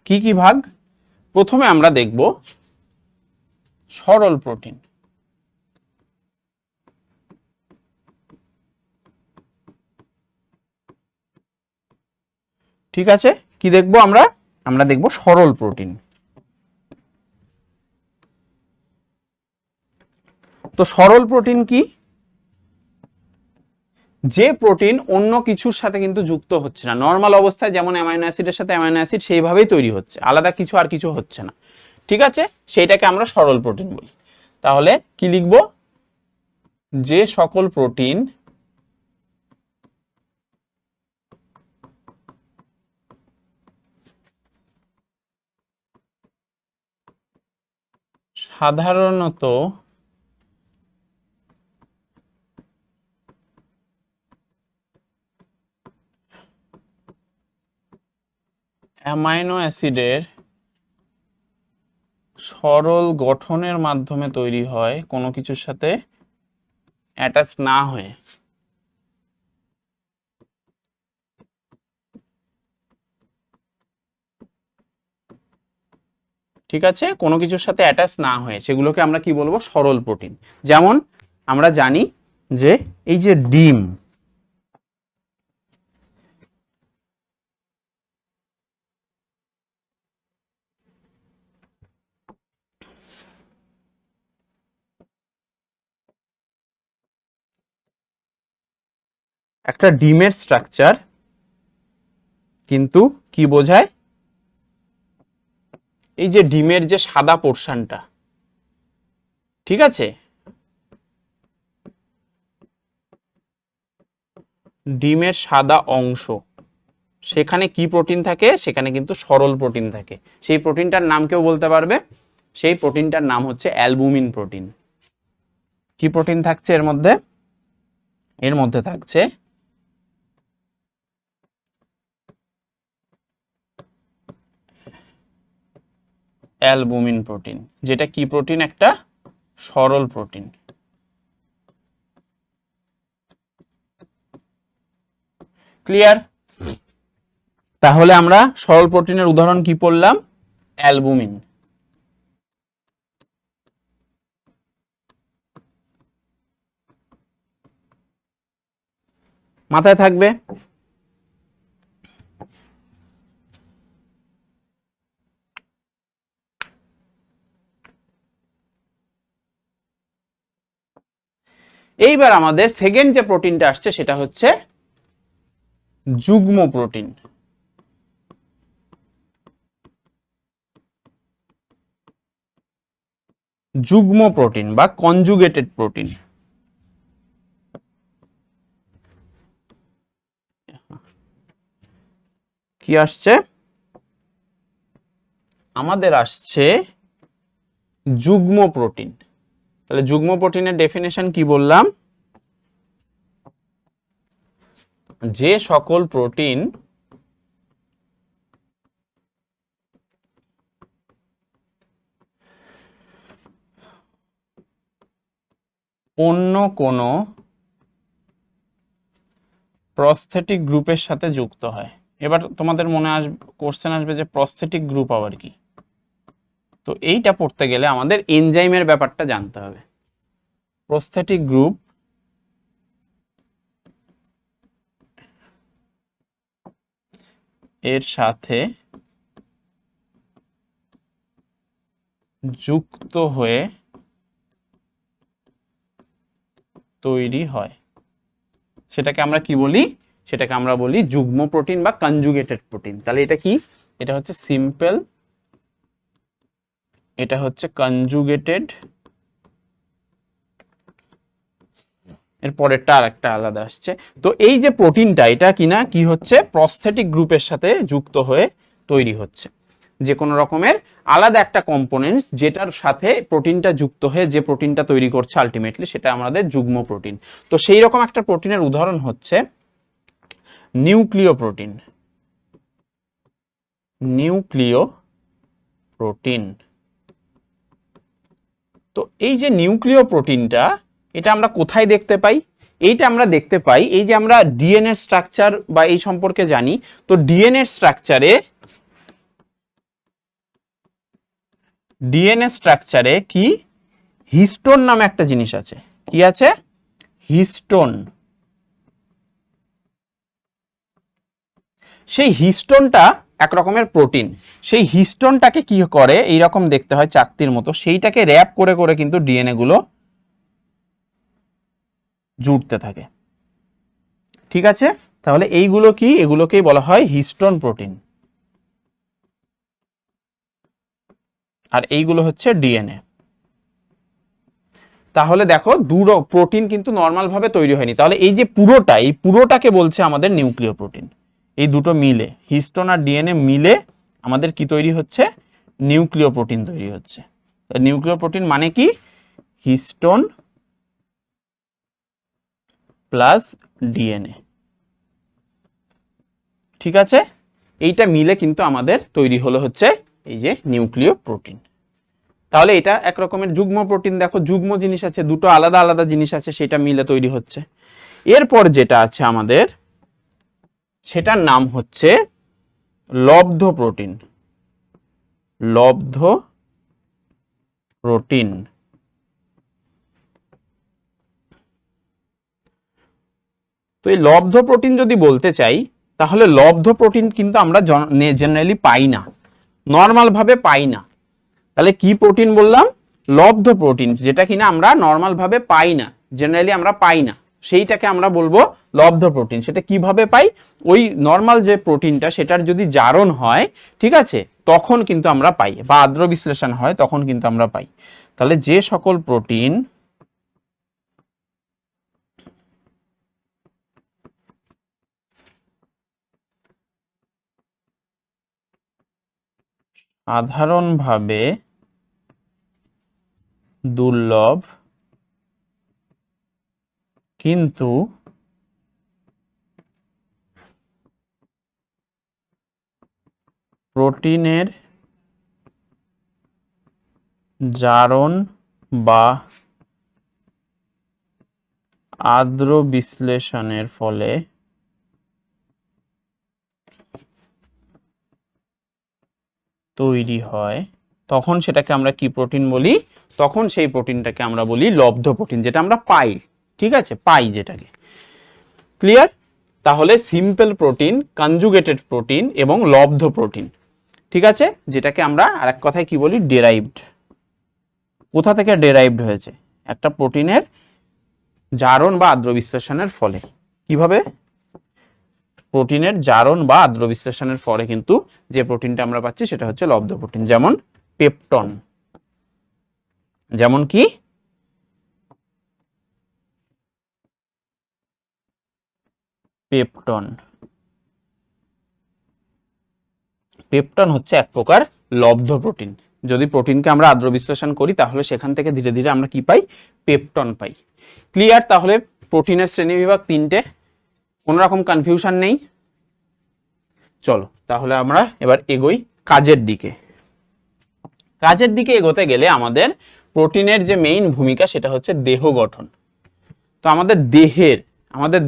A: কি কি ভাগ? প্রথমে আমরা দেখব সরল প্রোটিন। ঠিক আছে, কি দেখব আমরা? আমরা দেখব সরল প্রোটিন। তো সরল প্রোটিন কি? যে প্রোটিন অন্য কিছুর সাথে কিন্তু যুক্ত হচ্ছে না, নর্মাল অবস্থায় যেমন অ্যামাইনো অ্যাসিডের সাথে অ্যামাইনো অ্যাসিড সেইভাবেই তৈরি হচ্ছে, আলাদা কিছু আর কিছু হচ্ছে না। ঠিক আছে, সেইটাকে আমরা সরল প্রোটিন বলি। তাহলে কি লিখব? যে সকল প্রোটিন সাধারণত অ্যামাইনো অ্যাসিডের সরল গঠনের মাধ্যমে তৈরি হয়, কোনো কিছুর সাথে অ্যাটাচ না হয়ে। ঠিক আছে, কোনো কিছুর সাথে অ্যাটাচ না হয়ে সেগুলোকে আমরা কি বলবো? সরল প্রোটিন। যেমন আমরা জানি যে এই যে ডিম, একটা ডিমের স্ট্রাকচার কিন্তু কি বোঝায়, এই যে ডিমের যে সাদা পোর্শনটা, ঠিক আছে, ডিমের সাদা অংশ, সেখানে কি প্রোটিন থাকে, সেখানে কিন্তু সরল প্রোটিন থাকে। সেই প্রোটিনটার নাম কেউ বলতে পারবে? সেই প্রোটিনটার নাম হচ্ছে অ্যালবুমিন প্রোটিন। কি প্রোটিন থাকছে এর মধ্যে? এর মধ্যে থাকছে অ্যালবুমিন প্রোটিন, যেটা কি প্রোটিন? একটা সরল প্রোটিন। ক্লিয়ার? তাহলে আমরা সরল প্রোটিনের উদাহরণ কি পড়লাম? অ্যালবুমিন। মাথায় থাকবে। এইবার আমাদের সেকেন্ড যে প্রোটিনটা আসছে সেটা হচ্ছে যুগ্ম প্রোটিন। যুগ্ম প্রোটিন বা কনজুগেটেড প্রোটিন। কি আসছে আমাদের? আসছে যুগ্ম প্রোটিন। তাহলে যুগ্ম প্রোটিনের ডেফিনেশন কি বললাম? যে সকল প্রোটিন অন্য কোনো প্রস্থেটিক গ্রুপের সাথে যুক্ত হয়। এবার তোমাদের মনে আসবে, কোশ্চেন আসবে যে প্রস্থেটিক গ্রুপ আবার কি? তো এইটা পড়তে গেলে আমাদের এনজাইমের ব্যাপারটা জানতে হবে। প্রস্থেটিক গ্রুপ এর সাথে যুক্ত হয়ে তৈরি হয়, সেটাকে আমরা কি বলি? সেটাকে আমরা বলি যুগ্ম প্রোটিন বা কনজুগেটেড প্রোটিন। তাহলে এটা কি? এটা হচ্ছে সিম্পল, এটা হচ্ছে কনজুগেটেড, এর পরেরটা আর একটা আলাদা আসছে। তো এই যে প্রোটিনটা, এটা কিনা কি হচ্ছে? প্রস্থেটিক গ্রুপের সাথে যুক্ত হয়ে তৈরি হচ্ছে। যে কোনো রকমের আলাদা একটা কম্পোনেন্টস যেটার সাথে প্রোটিনটা যুক্ত হয়ে যে প্রোটিনটা তৈরি করছে আলটিমেটলি, সেটা আমাদের যুগ্ম প্রোটিন। তো সেই রকম একটা প্রোটিনের উদাহরণ হচ্ছে নিউক্লিয় প্রোটিন। নিউক্লিয় প্রোটিন। তো এই যে নিউক্লিয় প্রোটিনটা, এটা আমরা কোথায় দেখতে পাই? এইটা আমরা দেখতে পাই, এই যে আমরা ডিএনএ স্ট্রাকচার বা এই সম্পর্কে জানি, তো ডিএনএ স্ট্রাকচারে কি হিস্টোন নামে একটা জিনিস আছে। কি আছে? হিস্টোন। সেই হিস্টোনটা এক রকমের প্রোটিন। সেই হিস্টোনটাকে কি করে, এইরকম দেখতে হয় চাকতির মতো, সেইটাকে র্যাপ করে করে কিন্তু ডিএনএ গুলো জুড়তে থাকে। ঠিক আছে? তাহলে এইগুলো কি? এগুলোকেই বলা হয় হিস্টোন প্রোটিন। আর এইগুলো হচ্ছে ডিএনএ। তাহলে দেখো, দুটো প্রোটিন কিন্তু নর্মাল ভাবে তৈরি হয়নি। তাহলে এই যে পুরোটা, এই পুরোটাকে বলছে আমাদের নিউক্লিয় প্রোটিন। এই দুটো মিলে, হিস্টোন আর ডিএনএ মিলে আমাদের কি তৈরি হচ্ছে? নিউক্লিয় প্রোটিন তৈরি হচ্ছে। নিউক্লিয় প্রোটিন মানে কি? Histone plus DNA. ঠিক আছে? এইটা মিলে কিন্তু আমাদের তৈরি হলো হচ্ছে এই যে নিউক্লিয় প্রোটিন। তাহলে এটা এক রকমের যুগ্ম প্রোটিন। দেখো, যুগ্ম জিনিস আছে, দুটো আলাদা আলাদা জিনিস আছে, সেটা মিলে তৈরি হচ্ছে। এরপর যেটা আছে আমাদের, সেটার নাম হচ্ছে লব্ধ প্রোটিন। লব্ধ প্রোটিন। তো এই লব্ধ প্রোটিন যদি বলতে চাই, তাহলে লব্ধ প্রোটিন কিন্তু আমরা জেনারেলি পাই না, নর্মাল ভাবে পাই না। তাহলে কি প্রোটিন বললাম? লব্ধ প্রোটিন, যেটা কিনা আমরা নর্মাল ভাবে পাই না, জেনারেলি আমরা পাই না। সেইটাকে আমরা বলবো লব্ধ প্রোটিন। সেটা কিভাবে পাই? ওই নর্মাল যে প্রোটিনটা সেটার যদি জারণ হয়, ঠিক আছে, তখন কিন্তু আমরা পাই, বা আদ্র বিশ্লেষণ হয় তখন কিন্তু আমরা পাই। তাহলে যে সকল প্রোটিন সাধারণভাবে দুর্লভ কিন্তু প্রোটিনের জারণ বা আদ্র বিশ্লেষণের ফলে তৈরি হয়, তখন সেটাকে আমরা কি প্রোটিন বলি? তখন সেই প্রোটিনটাকে আমরা বলি লব্ধ প্রোটিন, যেটা আমরা পাই, ঠিক আছে, পাই যেটাকে। ক্লিয়ার? তাহলে সিম্পল প্রোটিন, কনজুগেটেড প্রোটিন এবং লব্ধ প্রোটিন, ঠিক আছে, যেটাকে আমরা আরেক কথায় কি বলি? ডেরাইভড। কোথা থেকে ডেরাইভড হয়েছে? একটা প্রোটিনের জারণ বা আদ্র বিশ্লেষণের ফলে। কিভাবে? প্রোটিনের জারণ বা আদ্র বিশ্লেষণের ফলে কিন্তু যে প্রোটিনটা আমরা পাচ্ছি সেটা হচ্ছে লব্ধ প্রোটিন। যেমন পেপটন, যেমন কি পেপটন। পেপটন হচ্ছে এক প্রকার লব্ধ প্রোটিন। যদি প্রোটিনকে আমরা আদ্র বিশ্লেষণ করি তাহলে সেখান থেকে ধীরে ধীরে আমরা কি পাই? পেপটন পাই। ক্লিয়ার? তাহলে প্রোটিনের শ্রেণীবিভাগ তিনটে, কোনো রকম কনফিউশন নেই। চলো তাহলে আমরা এবার এগোই কাজের দিকে। কাজের দিকে এগোতে গেলে আমাদের প্রোটিনের যে মেইন ভূমিকা সেটা হচ্ছে দেহ গঠন। তো আমাদের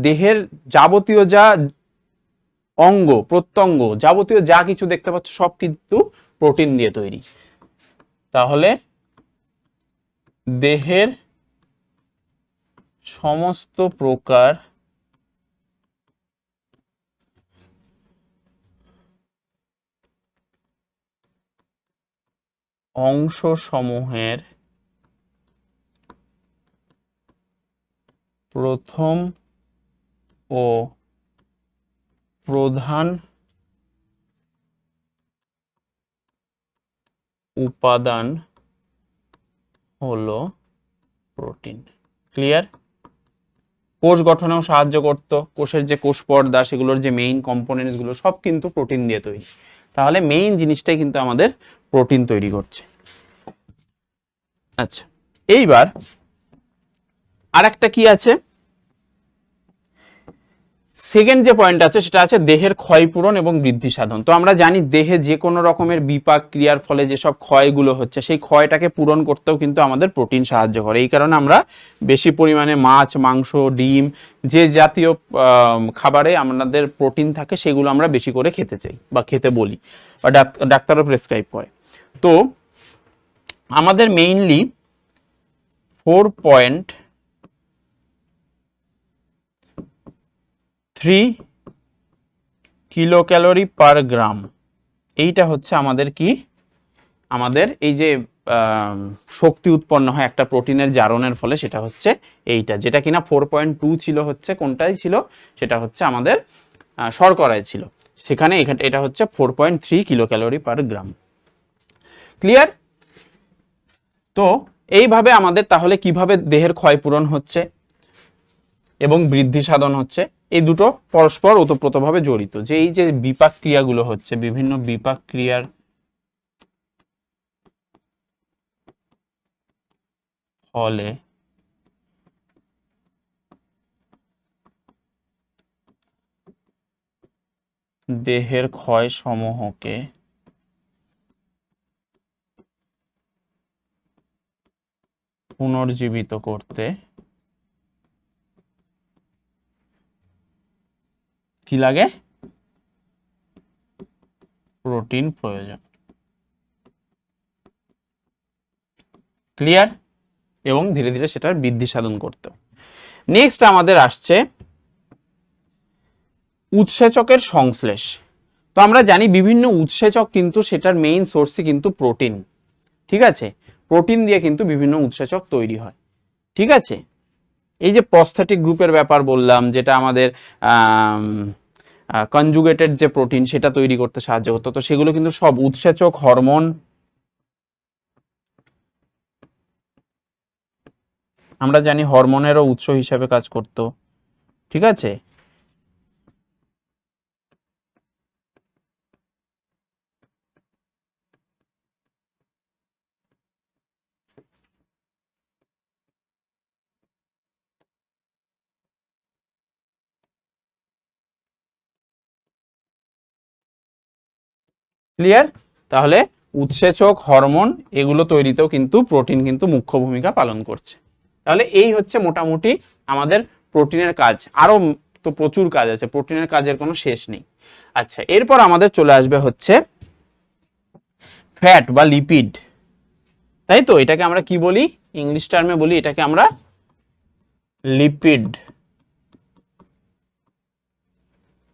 A: দেহের যাবতীয় যা অঙ্গ প্রত্যঙ্গ, যাবতীয় যা কিছু দেখতে পাচ্ছ সব কিন্তু প্রোটিন দিয়ে তৈরি। তাহলে দেহের সমস্ত প্রকার অংশসমূহের প্রথম ও প্রধান উপাদান হলো প্রোটিন। ক্লিয়ার? কোষ গঠনেও সাহায্য করতো, কোষের যে কোষ পর্দা সেগুলোর যে মেইন কম্পোনেন্টস গুলো সব কিন্তু প্রোটিন দিয়ে তৈরি। তাহলে মেইন জিনিসটাই কিন্তু আমাদের প্রোটিন তৈরি করছে। আচ্ছা, এইবার আরেকটা কি আছে? সেকেন্ড যে পয়েন্ট আছে সেটা আছে দেহের ক্ষয়পূরণ এবং বৃদ্ধি সাধন। তো আমরা জানি দেহে যে কোনো রকমের বিপাক ক্রিয়ার ফলে যেসব ক্ষয়গুলো হচ্ছে সেই ক্ষয়টাকে পূরণ করতেও কিন্তু আমাদের প্রোটিন সাহায্য করে। এই কারণে আমরা বেশি পরিমাণে মাছ, মাংস, ডিম, যে জাতীয় খাবারে আমাদের প্রোটিন থাকে সেগুলো আমরা বেশি করে খেতে চাই বা খেতে বলি, বা ডাক্তারও প্রেসক্রাইব করে। তো আমাদের মেইনলি 4.3 কিলো ক্যালোরি পার গ্রাম, এইটা হচ্ছে আমাদের কি? আমাদের এই যে শক্তি উৎপন্ন হয় একটা প্রোটিনের জারণের ফলে, সেটা হচ্ছে এইটা, যেটা কিনা 4.2 ছিল, হচ্ছে কোনটাই ছিল? সেটা হচ্ছে আমাদের শর্করায় ছিল। সেখানে এটা হচ্ছে 4.3 কিলো ক্যালোরি পার গ্রাম। ক্লিয়ার? তো এইভাবে আমাদের তাহলে কিভাবে দেহের ক্ষয়পূরণ হচ্ছে এবং বৃদ্ধি সাধন হচ্ছে? এই দুটো পরস্পর ওতপ্রোতভাবে জড়িত। যে এই যে বিপাক ক্রিয়াগুলো হচ্ছে, বিভিন্ন বিপাক ক্রিয়ার ফলে দেহের ক্ষয় সমূহকে পুনর্জীবিত করতে কি লাগে? প্রোটিন প্রয়োজন। ক্লিয়ার? এবং ধীরে ধীরে সেটার বৃদ্ধি সাধন করতে। নেক্সট আমাদের আসছে উৎসেচকের সংশ্লেষ। তো আমরা জানি বিভিন্ন উৎসেচক কিন্তু সেটার মেইন সোর্সই কিন্তু প্রোটিন, ঠিক আছে, প্রোটিন দিয়ে কিন্তু বিভিন্ন উৎসেচক তৈরি হয়, ঠিক আছে। এই যে প্রস্থেটিক গ্রুপের ব্যাপার বললাম, যেটা আমাদের কনজুগেটেড যে প্রোটিন সেটা তৈরি করতে সাহায্য করতো, তো সেগুলো কিন্তু সব উৎসেচক হরমোন, আমরা জানি হরমোনেরও উৎস হিসাবে কাজ করত। ঠিক আছে, ক্লিয়ার? তাহলে উৎসেচক হরমোন এগুলো তৈরিতেও কিন্তু প্রোটিন কিন্তু মুখ্য ভূমিকা পালন করছে। তাহলে এই হচ্ছে মোটামুটি আমাদের প্রোটিনের কাজ। আরো তো প্রচুর কাজ আছে, প্রোটিনের কাজের কোনো শেষ নেই। আচ্ছা, এরপর আমাদের চলে আসবে হচ্ছে ফ্যাট বা লিপিড, তাই তো? এটাকে আমরা কি বলি? ইংলিশ টার্মে বলি এটাকে আমরা লিপিড,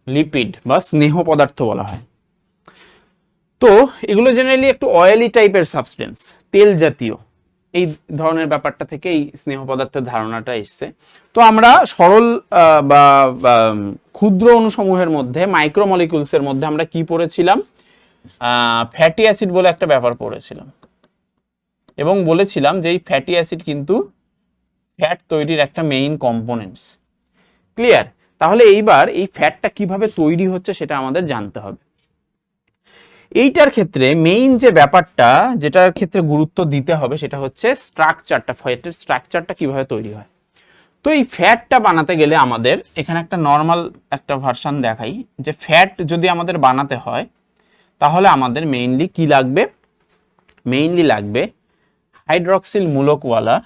A: লিপিড বা স্নেহ পদার্থ বলা হয়। তো এগুলো জেনারেলি একটু অয়েলি টাইপের সাবস্টেন্স, তেল জাতীয়, এই ধরনের ব্যাপারটা থেকে এই স্নেহ পদার্থের ধারণাটা এসছে। তো আমরা সরল বা ক্ষুদ্র অণুসমূহের মধ্যে, মাইক্রোমলিকুলস এর মধ্যে আমরা কি পড়েছিলাম? ফ্যাটি অ্যাসিড বলে একটা ব্যাপার পড়েছিলাম, এবং বলেছিলাম যে এই ফ্যাটি অ্যাসিড কিন্তু ফ্যাট তৈরির একটা মেইন কম্পোনেন্টস। ক্লিয়ার? তাহলে এইবার এই ফ্যাটটা কিভাবে তৈরি হচ্ছে সেটা আমাদের জানতে হবে। এইটার ক্ষেত্রে মেইন যে ব্যাপারটা, যেটার ক্ষেত্রে গুরুত্ব দিতে হবে, সেটা হচ্ছে স্ট্রাকচারটা, ফ্যাটের স্ট্রাকচারটা কিভাবে তৈরি হয়। তো এই ফ্যাটটা বানাতে গেলে আমাদের এখানে একটা নর্মাল একটা ভার্সন দেখাই, যে ফ্যাট যদি আমাদের বানাতে হয় তাহলে আমাদের মেইনলি কি লাগবে? মেইনলি লাগবে হাইড্রক্সিল মূলকওয়ালা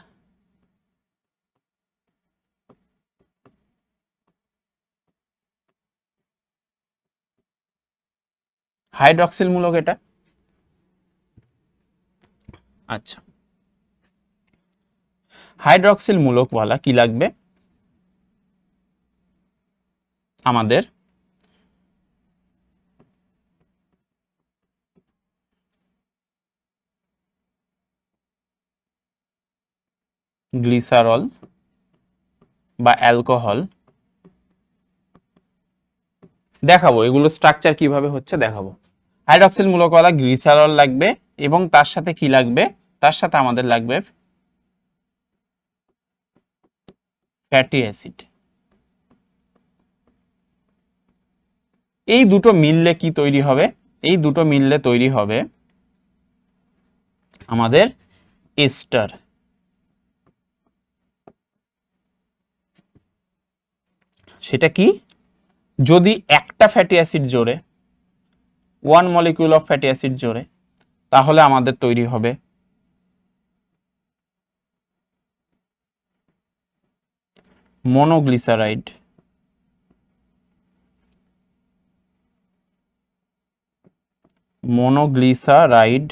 A: হাইড্রক্সিল মূলক, এটা আচ্ছা, হাইড্রক্সিল মূলকওয়ালা কি লাগবে আমাদের? গ্লিসারল বা অ্যালকোহল। দেখাবো এগুলো স্ট্রাকচার কিভাবে হচ্ছে, দেখাবো। হাইড্রক্সিল মূলকওয়ালা গ্লিসারল লাগবে, এবং তার সাথে কি লাগবে? তার সাথে আমাদের লাগবে ফ্যাটি অ্যাসিড। এই দুটো মিললে কি তৈরি হবে? এই দুটো মিললে তৈরি হবে আমাদের এস্টার। সেটা কি? যদি একটা ফ্যাটি অ্যাসিড জোড়ে, one molecule of fatty acid জোড়ে, তাহলে আমাদের তৈরি হবে মনোগ্লিসারাইড। মনোগ্লিসারাইড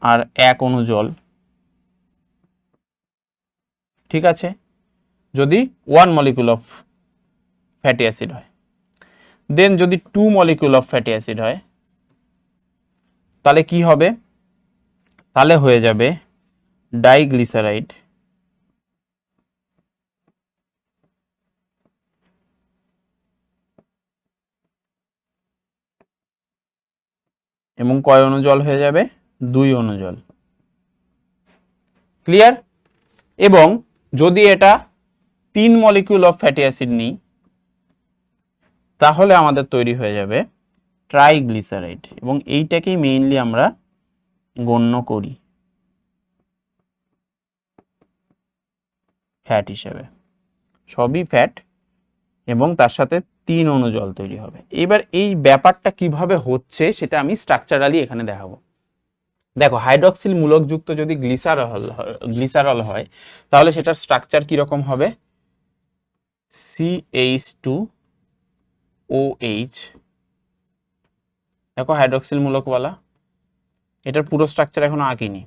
A: আর এক অণু জল। ঠিক আছে, যদি one molecule of fatty acid হয়। দেন যদি two molecule of fatty acid হয়, তাহলে কি হবে? তাহলে হয়ে যাবে ডাইগ্লিসারাইড। এবং কয় অণু জল হয়ে যাবে? 2 অণু জল। ক্লিয়ার? এবং যদি এটা 3 মলিকিউল অফ ফ্যাটি অ্যাসিড নিই, তাহলে আমাদের তৈরি হয়ে যাবে ট্রাইগ্লিসারাইড, এবং এইটাকেই মেইনলি আমরা গণ্য করি ফ্যাট হিসেবে। সবই ফ্যাট, এবং তার সাথে 3 অণু জল তৈরি হবে। এবার এই ব্যাপারটা কিভাবে হচ্ছে সেটা আমি স্ট্রাকচারালি এখানে দেখাবো। দেখো, হাইড্রক্সিল মূলকযুক্ত যদি গ্লিসারল হয় তাহলে সেটার স্ট্রাকচার কিরকম হবে? CH2OH। দেখো হাইড্রক্সিল মূলকওয়ালা, এটার পুরো স্ট্রাকচার এখনো আঁকিনি।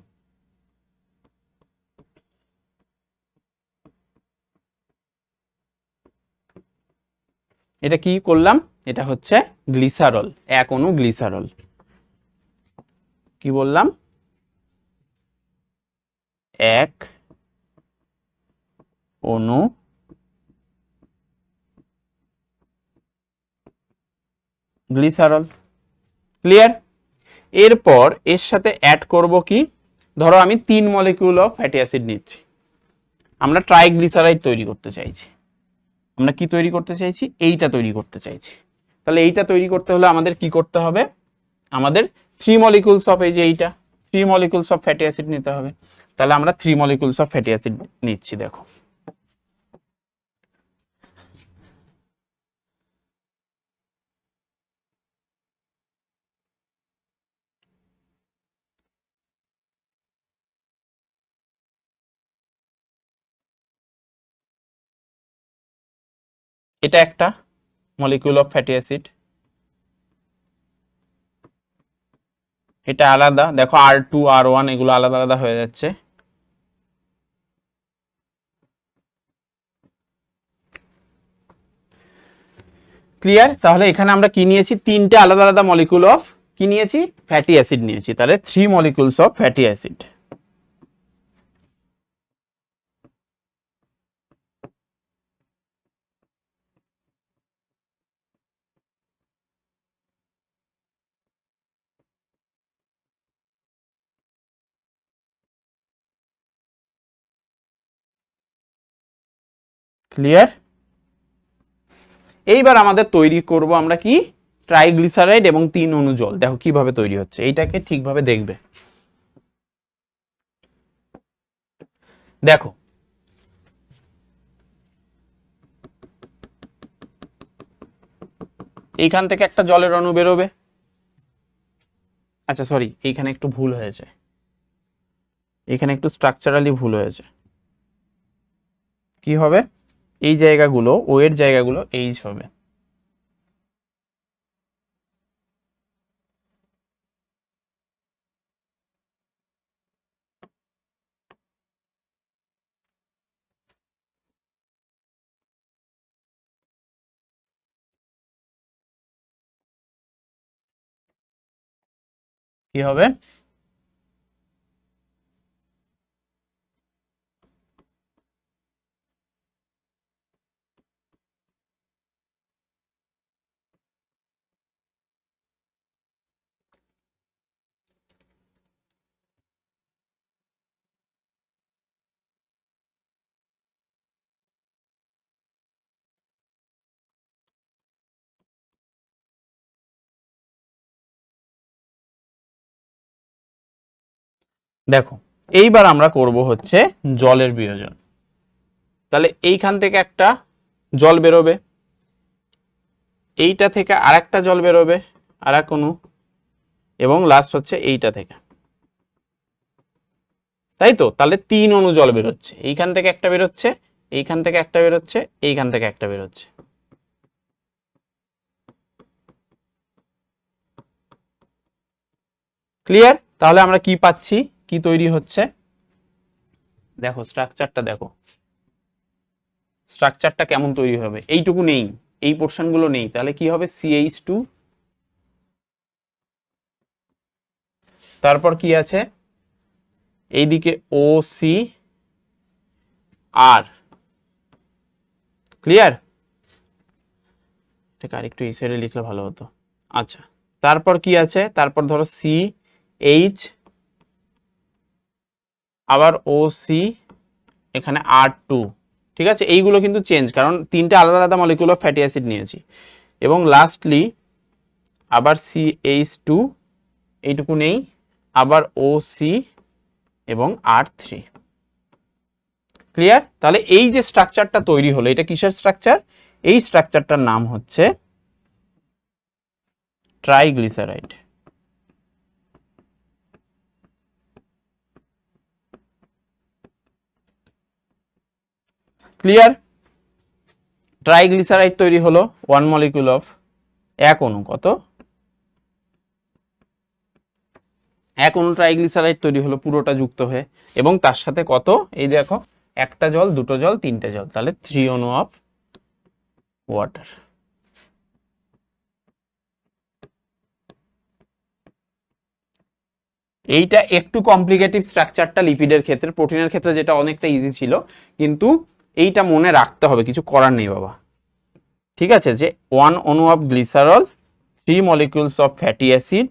A: এটা কি করলাম? এটা হচ্ছে গ্লিসারল, এক অণু গ্লিসারল। কি বললাম? এক অণু গ্লিসারল। ক্লিয়ার? এরপর এর সাথে অ্যাড করব কি, ধরো আমি 3 মলিকিউল অফ ফ্যাটি অ্যাসিড নিচ্ছি, আমরা ট্রাইগ্লিসারাইড তৈরি করতে চাইছি। আমরা কি তৈরি করতে চাইছি? এইটা তৈরি করতে চাইছি। তাহলে এইটা তৈরি করতে হলে আমাদের কি করতে হবে? আমাদের 3 মলিকিউলস অফ, এই যে এইটা 3 মলিকিউলস অফ ফ্যাটি অ্যাসিড নিতে হবে। তাহলে আমরা 3 মলিকিউলস অফ ফ্যাটি অ্যাসিড নিচ্ছি। দেখো এটা একটা মলিকিউল অফ ফ্যাটি অ্যাসিড, এটা আলাদা, দেখো R2 R1 এগুলো আলাদা আলাদা হয়ে যাচ্ছে। ক্লিয়ার? তাহলে এখানে আমরা কি নিয়েছি? 3টে আলাদা আলাদা মলিকিউল অফ কি নিয়েছি? ফ্যাটি অ্যাসিড নিয়েছি। তাহলে 3 molecules of fatty acid. Clear? এইবার আমাদের তৈরি করব আমরা কি? ট্রাইগ্লিসারাইড এবং 3 অণু জল। দেখো কিভাবে তৈরি হচ্ছে, এইটাকে ঠিকভাবে দেখবে। দেখো এইখান থেকে একটা জলের অণু বেরোবে। আচ্ছা সরি, এইখানে একটু ভুল হয়েছে, এখানে একটু স্ট্রাকচারালি ভুল হয়েছে। কি হবে? এই জায়গাগুলো, ও এর জায়গাগুলো এইচ হবে। কি হবে? দেখো এইবার আমরা করব হচ্ছে জলের বিয়োজন। তাহলে এইখান থেকে একটা জল বেরোবে, এইটা থেকে আরেকটা জল বেরোবে আর এক অণু, এবং লাস্ট হচ্ছে এইটা থেকে, তাই তো? তাহলে 3 অণু জল বেরোচ্ছে, এইখান থেকে একটা বেরোচ্ছে, এইখান থেকে একটা বেরোচ্ছে, এইখান থেকে একটা বেরোচ্ছে। ক্লিয়ার? তাহলে আমরা কি পাচ্ছি, কি তৈরি হচ্ছে? দেখো স্ট্রাকচারটা, দেখো স্ট্রাকচারটা কেমন তৈরি হবে। এইটুকু নেই, এই পোর্শনগুলো নেই, তাহলে কি হবে? CH2, তারপর কি আছে এইদিকে OCR। ক্লিয়ার? এটাকে আরেকটু এই সাইডে লিখলে ভালো হতো। আচ্ছা, তারপর কি আছে? তারপর ধরো CH, আবার OC, এখানে R2। ঠিক আছে, এইগুলো কিন্তু চেঞ্জ, কারণ 3টে আলাদা আলাদা মলিকিউল অফ ফ্যাটি অ্যাসিড নিয়েছি। এবং লাস্টলি আবার CH2, এইটুকু নেই, আবার OC এবং R3। ক্লিয়ার? তাহলে এই যে স্ট্রাকচারটা তৈরি হলো, এটা কিসের স্ট্রাকচার? এই স্ট্রাকচারটার নাম হচ্ছে ট্রাইগ্লিসারাইড। ক্লিয়ার? ট্রাইগ্লিসারাইড তৈরি হলো 1 মলিকিউল অফ, এক অণু, কত? এক অণু ট্রাইগ্লিসারাইড তৈরি হলো পুরোটা যুক্ত হয়ে, এবং তার সাথে কত? এই দেখো, একটা জল, দুটো জল, তিনটে জল, তাহলে 3 অণু অফ ওয়াটার। এইটা একটু কমপ্লিকেটিভ স্ট্রাকচারটা লিপিডের ক্ষেত্রে, প্রোটিনের ক্ষেত্রে যেটা অনেকটা ইজি ছিল, কিন্তু এইটা মনে রাখতে হবে, কিছু করার নেই বাবা। ঠিক আছে, যে 1 অণু of glycerol 3 molecules of fatty acid,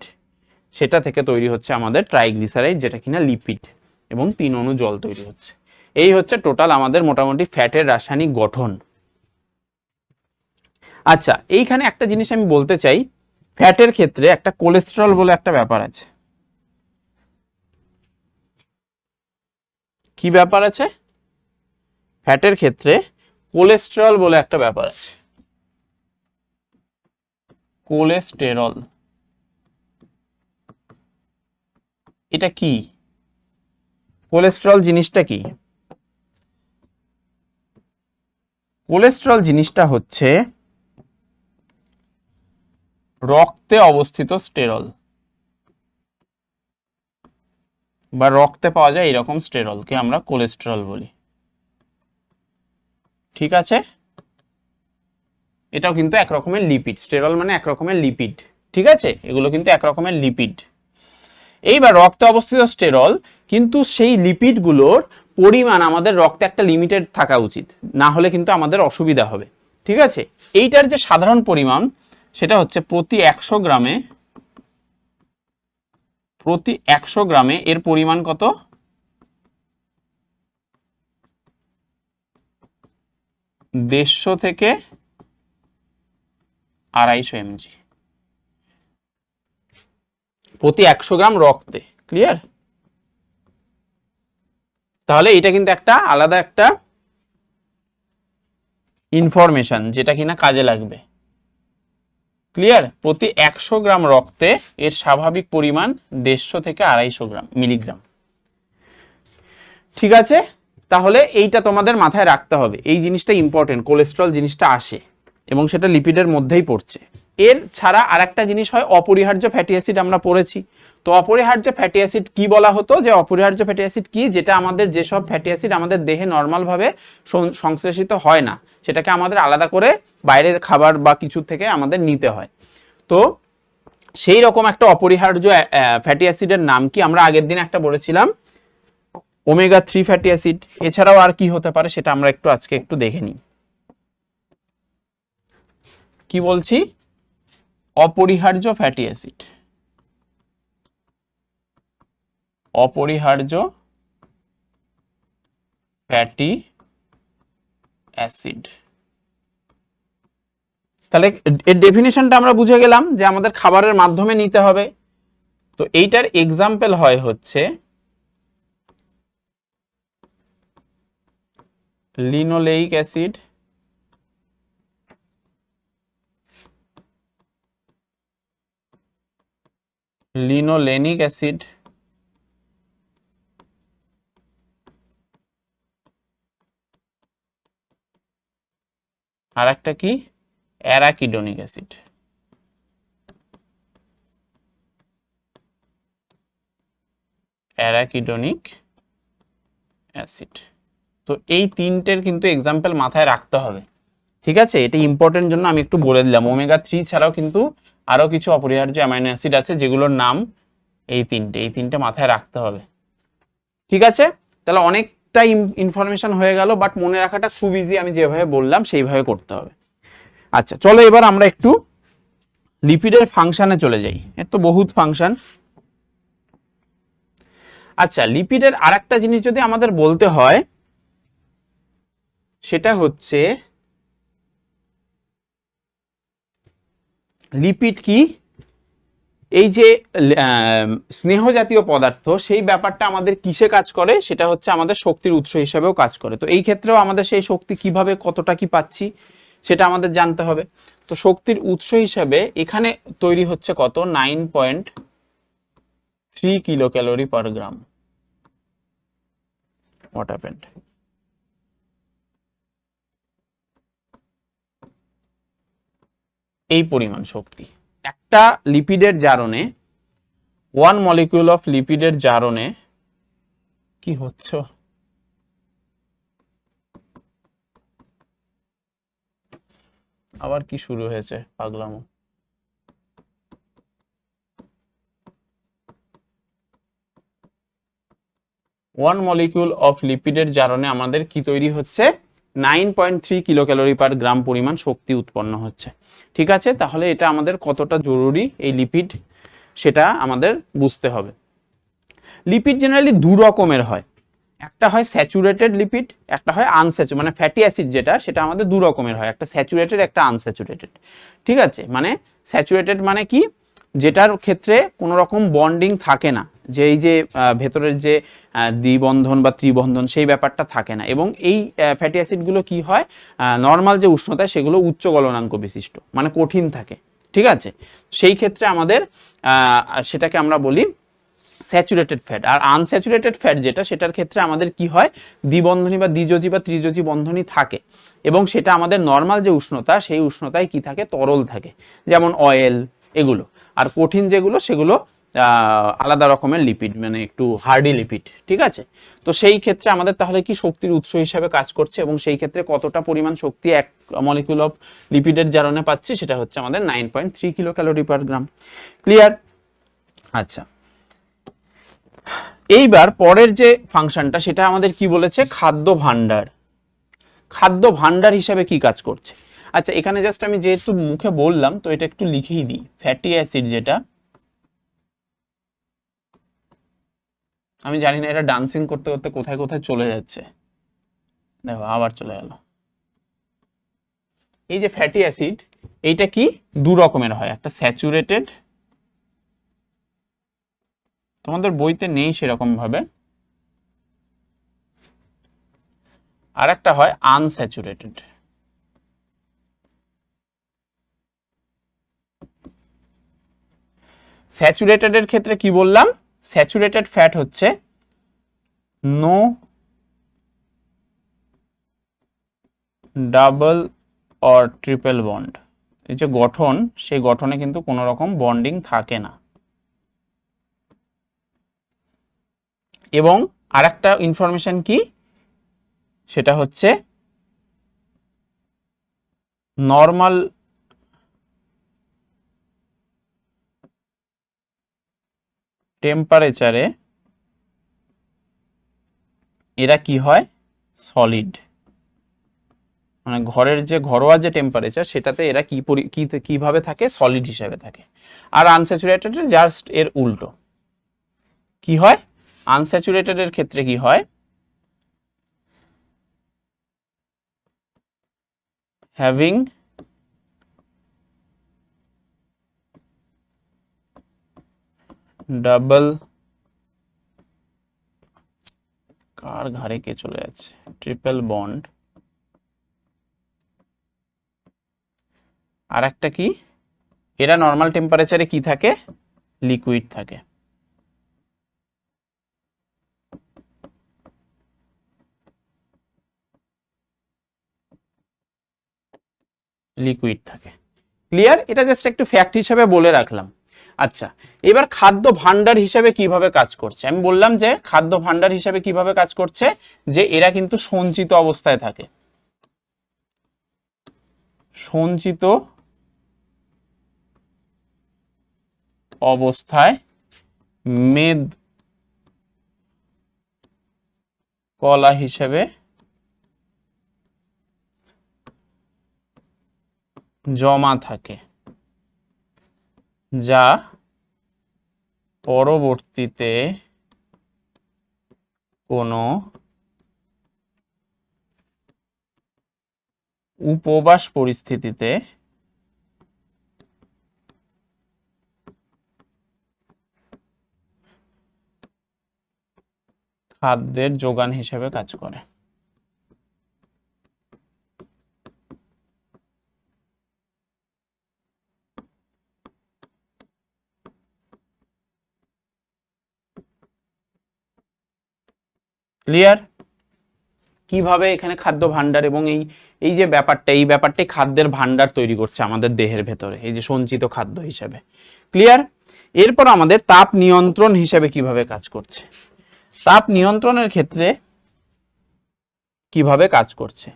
A: সেটা থেকে তৈরি হচ্ছে আমাদের ট্রাইগ্লিসারাইড, যেটা কিনা লিপিড, এবং 3 অণু জল তৈরি হচ্ছে। এই হচ্ছে টোটাল আমাদের মোটামুটি ফ্যাটের রাসায়নিক গঠন। আচ্ছা, এইখানে একটা জিনিস আমি বলতে চাই, ফ্যাটের ক্ষেত্রে একটা কোলেস্টেরল বলে একটা ব্যাপার আছে। কি ব্যাপার আছে? ফ্যাটের ক্ষেত্রে কোলেস্টেরল বলে একটা ব্যাপার আছে। কোলেস্টেরল, এটা কি? কোলেস্টেরল জিনিসটা কি? কোলেস্টেরল জিনিসটা হচ্ছে রক্তে অবস্থিত স্টেরল, বা রক্তে পাওয়া যায় এরকম স্টেরলকে আমরা কোলেস্টেরল বলি। ঠিক আছে, এটাও কিন্তু এক রকমের লিপিড। স্টেরল মানে এক রকমের লিপিড। ঠিক আছে, এগুলো কিন্তু এক রকমের লিপিড। এইবার রক্তে অবস্থিত স্টেরল, কিন্তু সেই লিপিডগুলোর পরিমাণ আমাদের রক্তে একটা লিমিটেড থাকা উচিত, না হলে কিন্তু আমাদের অসুবিধা হবে। ঠিক আছে, এইটার যে সাধারণ পরিমাণ সেটা হচ্ছে প্রতি 100 গ্রামে এর পরিমাণ কত? 150 থেকে 250 mg প্রতি 100 গ্রাম রক্তে। ক্লিয়ার? তাহলে এটা কিন্তু একটা আলাদা একটা ইনফরমেশন, যেটা কিনা কাজে লাগবে। ক্লিয়ার? প্রতি 100 গ্রাম রক্তে এর স্বাভাবিক পরিমাণ 150 থেকে 250 মিলিগ্রাম। ঠিক আছে, তাহলে এইটা তোমাদের মাথায় রাখতে হবে, এই জিনিসটা ইম্পর্টেন্ট। কোলেস্টেরল জিনিসটা আসে এবং সেটা লিপিডের মধ্যেই পড়ছে। এর ছাড়া আরেকটা জিনিস হয় অপরিহার্য ফ্যাটি অ্যাসিড, আমরা পড়েছি। তো অপরিহার্য ফ্যাটি অ্যাসিড কি বলা হতো? যে অপরিহার্য ফ্যাটি অ্যাসিড কি? যেটা আমাদের, যেসব ফ্যাটি অ্যাসিড আমাদের দেহে নর্মাল ভাবে সংশ্লেষিত হয় না, সেটাকে আমাদের আলাদা করে বাইরে খাবার বা কিছু থেকে আমাদের নিতে হয়। তো সেই রকম একটা অপরিহার্য ফ্যাটি অ্যাসিডের নাম কি? আমরা আগের দিন একটা বলেছিলাম, ওমেগা 3 ফ্যাটি অ্যাসিড। এছাড়াও আর কি হতে পারে সেটা আমরা একটু আজকে একটু দেখে নিই। কি বলছি? অপরিহার্য ফ্যাটি অ্যাসিড, অপরিহার্য ফ্যাটি অ্যাসিড। তাহলে এর ডেফিনিশনটা আমরা বুঝে গেলাম যে আমাদের খাবারের মাধ্যমে নিতে হবে। তো এইটার এক্সাম্পল হয় হচ্ছে লিনোলেইক অ্যাসিড, লিনোলেনিক অ্যাসিড, আর একটা কি? Arachidonic acid. Arachidonic acid. তো এই তিনটের কিন্তু এক্সাম্পল মাথায় রাখতে হবে। ঠিক আছে, এটা ইম্পর্টেন্ট জন্য আমি একটু বলে দিলাম। ওমেগা 3 ছাড়াও কিন্তু আরো কিছু অপরিহার্য অ্যামাইনো অ্যাসিড আছে, যেগুলোর নাম এই তিনটে মাথায় রাখতে হবে। ঠিক আছে, তাহলে অনেকটা ইনফরমেশন হয়ে গেল, বাট মনে রাখাটা খুব ইজি। আমি যেভাবে বললাম সেইভাবে করতে হবে। আচ্ছা, চলো এবার আমরা একটু লিপিডের ফাংশনে চলে যাই। এর তো বহুত ফাংশন। আচ্ছা, লিপিডের আরেকটা জিনিস যদি আমাদের বলতে হয়, সেটা হচ্ছে লিপিড কি? এই যে স্নেহ জাতীয় পদার্থ, সেই ব্যাপারটা আমাদের কিসে কাজ করে? সেটা হচ্ছে আমাদের শক্তির উৎস হিসেবেও কাজ করে। তো এই ক্ষেত্রেও আমাদের সেই শক্তি কিভাবে, কতটা কি পাচ্ছি, সেটা আমাদের জানতে হবে। তো শক্তির উৎস হিসেবে এখানে তৈরি হচ্ছে কত? 9.3 kilo calorie per gram. What happened? এই পরিমাণ শক্তি একটা লিপিডের জারণে, 1 মলিকিউল অফ লিপিডের জারণে কি হচ্ছে? আবার কি শুরু হয়েছে পাগলামো? ওয়ান মলিকিউল অফ লিপিডের জারণে আমাদের কি তৈরি হচ্ছে? 9.3 কিলো ক্যালোরি পার গ্রাম পরিমাণ শক্তি উৎপন্ন হচ্ছে। ঠিক আছে, তাহলে এটা আমাদের কতটা জরুরি এই লিপিড সেটা আমাদের বুঝতে হবে। লিপিড জেনারেলি দু রকমের হয়, একটা হয় স্যাচুরেটেড লিপিড, একটা হয় আনস্যাচুরেটেড, মানে ফ্যাটি অ্যাসিড যেটা সেটা আমাদের দু রকমের হয়, একটা স্যাচুরেটেড একটা আনস্যাচুরেটেড। ঠিক আছে, মানে স্যাচুরেটেড মানে কি, যেটার ক্ষেত্রে কোনো রকম বন্ডিং থাকে না, যে এই যে ভেতরের যে দ্বিবন্ধন বা ত্রিবন্ধন সেই ব্যাপারটা থাকে না, এবং এই ফ্যাটি অ্যাসিডগুলো কি হয়, নর্মাল যে উষ্ণতা সেগুলো উচ্চ গলনাঙ্ক বিশিষ্ট, মানে কঠিন থাকে। ঠিক আছে, সেই ক্ষেত্রে আমাদের সেটাকে আমরা বলি স্যাচুরেটেড ফ্যাট। আর আনস্যাচুরেটেড ফ্যাট যেটা, সেটার ক্ষেত্রে আমাদের কি হয়, দ্বিবন্ধনী বা দ্বিযোজী বা ত্রিযোজী বন্ধনী থাকে, এবং সেটা আমাদের নর্মাল যে উষ্ণতা সেই উষ্ণতায় কি থাকে, তরল থাকে, যেমন অয়েল এগুলো। আর কঠিন যেগুলো সেগুলো আলাদা রকমের লিপিড, মানে একটু হার্ডি লিপিড। ঠিক আছে, তো সেই ক্ষেত্রে আমাদের তাহলে কি শক্তির উৎস হিসাবে কাজ করছে, এবং সেই ক্ষেত্রে কতটা পরিমাণ শক্তি এক মলিকিউল অফ লিপিডের জারণে পাচ্ছি, সেটা হচ্ছে আমাদের 9.3 কিলো ক্যালোরি পার গ্রাম। ক্লিয়ার? আচ্ছা, এইবার পরের যে ফাংশনটা সেটা আমাদের কি বলেছে, খাদ্য ভাণ্ডার। খাদ্য ভাণ্ডার হিসাবে কি কাজ করছে? আচ্ছা, এখানে জাস্ট আমি যেহেতু মুখে বললাম তো এটা একটু লিখেই দিই। ফ্যাটি অ্যাসিড যেটা, আমি জানি না এটা ডান্সিং করতে করতে কোথায় কোথায় চলে যাচ্ছে, দেখো আবার চলে গেল। এই যে ফ্যাটি অ্যাসিড, এইটা কি দু রকমের হয়, একটা স্যাচুরেটেড, তোমাদের বইতে নেই সেরকম ভাবে, আর একটা হয় আনস্যাচুরেটেড। স্যাচুরেটেডের ক্ষেত্রে কি বললাম, স্যাচুরেটেড ফ্যাট হচ্ছে no double or triple bond, এই যে গঠন সেই গঠনে কিন্তু কোনো রকম বন্ডিং থাকে না। এবং আরেকটা ইনফরমেশন কি, সেটা হচ্ছে নর্মাল টেম্পারেচারে এরা কি হয়, সলিড, মানে ঘরের যে ঘরোয়া যে টেম্পারেচার সেটাতে এরা কিভাবে থাকে, সলিড হিসাবে থাকে। আর আনস্যাচুরেটেড জাস্ট এর উল্টো। কি হয়, আনস্যাচুরেটেড এর ক্ষেত্রে কি হয়, হ্যাভিং ডাবল, কার ঘাড়ে কে চলে যাচ্ছে, ট্রিপল বন্ড। আর একটা কি, এরা নর্মাল টেম্পারেচারে কি থাকে, লিকুইড থাকে। লিকুইড থাকে। ক্লিয়ার? এটা জাস্ট একটু ফ্যাক্ট হিসেবে বলে রাখলাম। আচ্ছা, এবার খাদ্য ভাণ্ডার হিসেবে কিভাবে কাজ করছে, আমি বললাম যে খাদ্য ভাণ্ডার হিসেবে কিভাবে কাজ করছে, যে এরা কিন্তু সঞ্চিত অবস্থায় থাকে, সঞ্চিত অবস্থায় মেদ কলা হিসেবে জমা থাকে, যা পরবর্তীতে কোনো উপবাস পরিস্থিতিতে খাদ্যের যোগান হিসেবে কাজ করে। ক্লিয়ার? কিভাবে এখানে খাদ্য ভাণ্ডার, এবং এই যে ব্যাপারটা, এই ব্যাপারটাই খাদ্যের ভাণ্ডার তৈরি করছে আমাদের দেহের ভেতরে, এই যে সঞ্চিত খাদ্য হিসেবে। ক্লিয়ার? এরপর আমাদের তাপ নিয়ন্ত্রণ হিসেবে কিভাবে কাজ করছে, তাপ নিয়ন্ত্রণের ক্ষেত্রে কিভাবে কাজ করছে।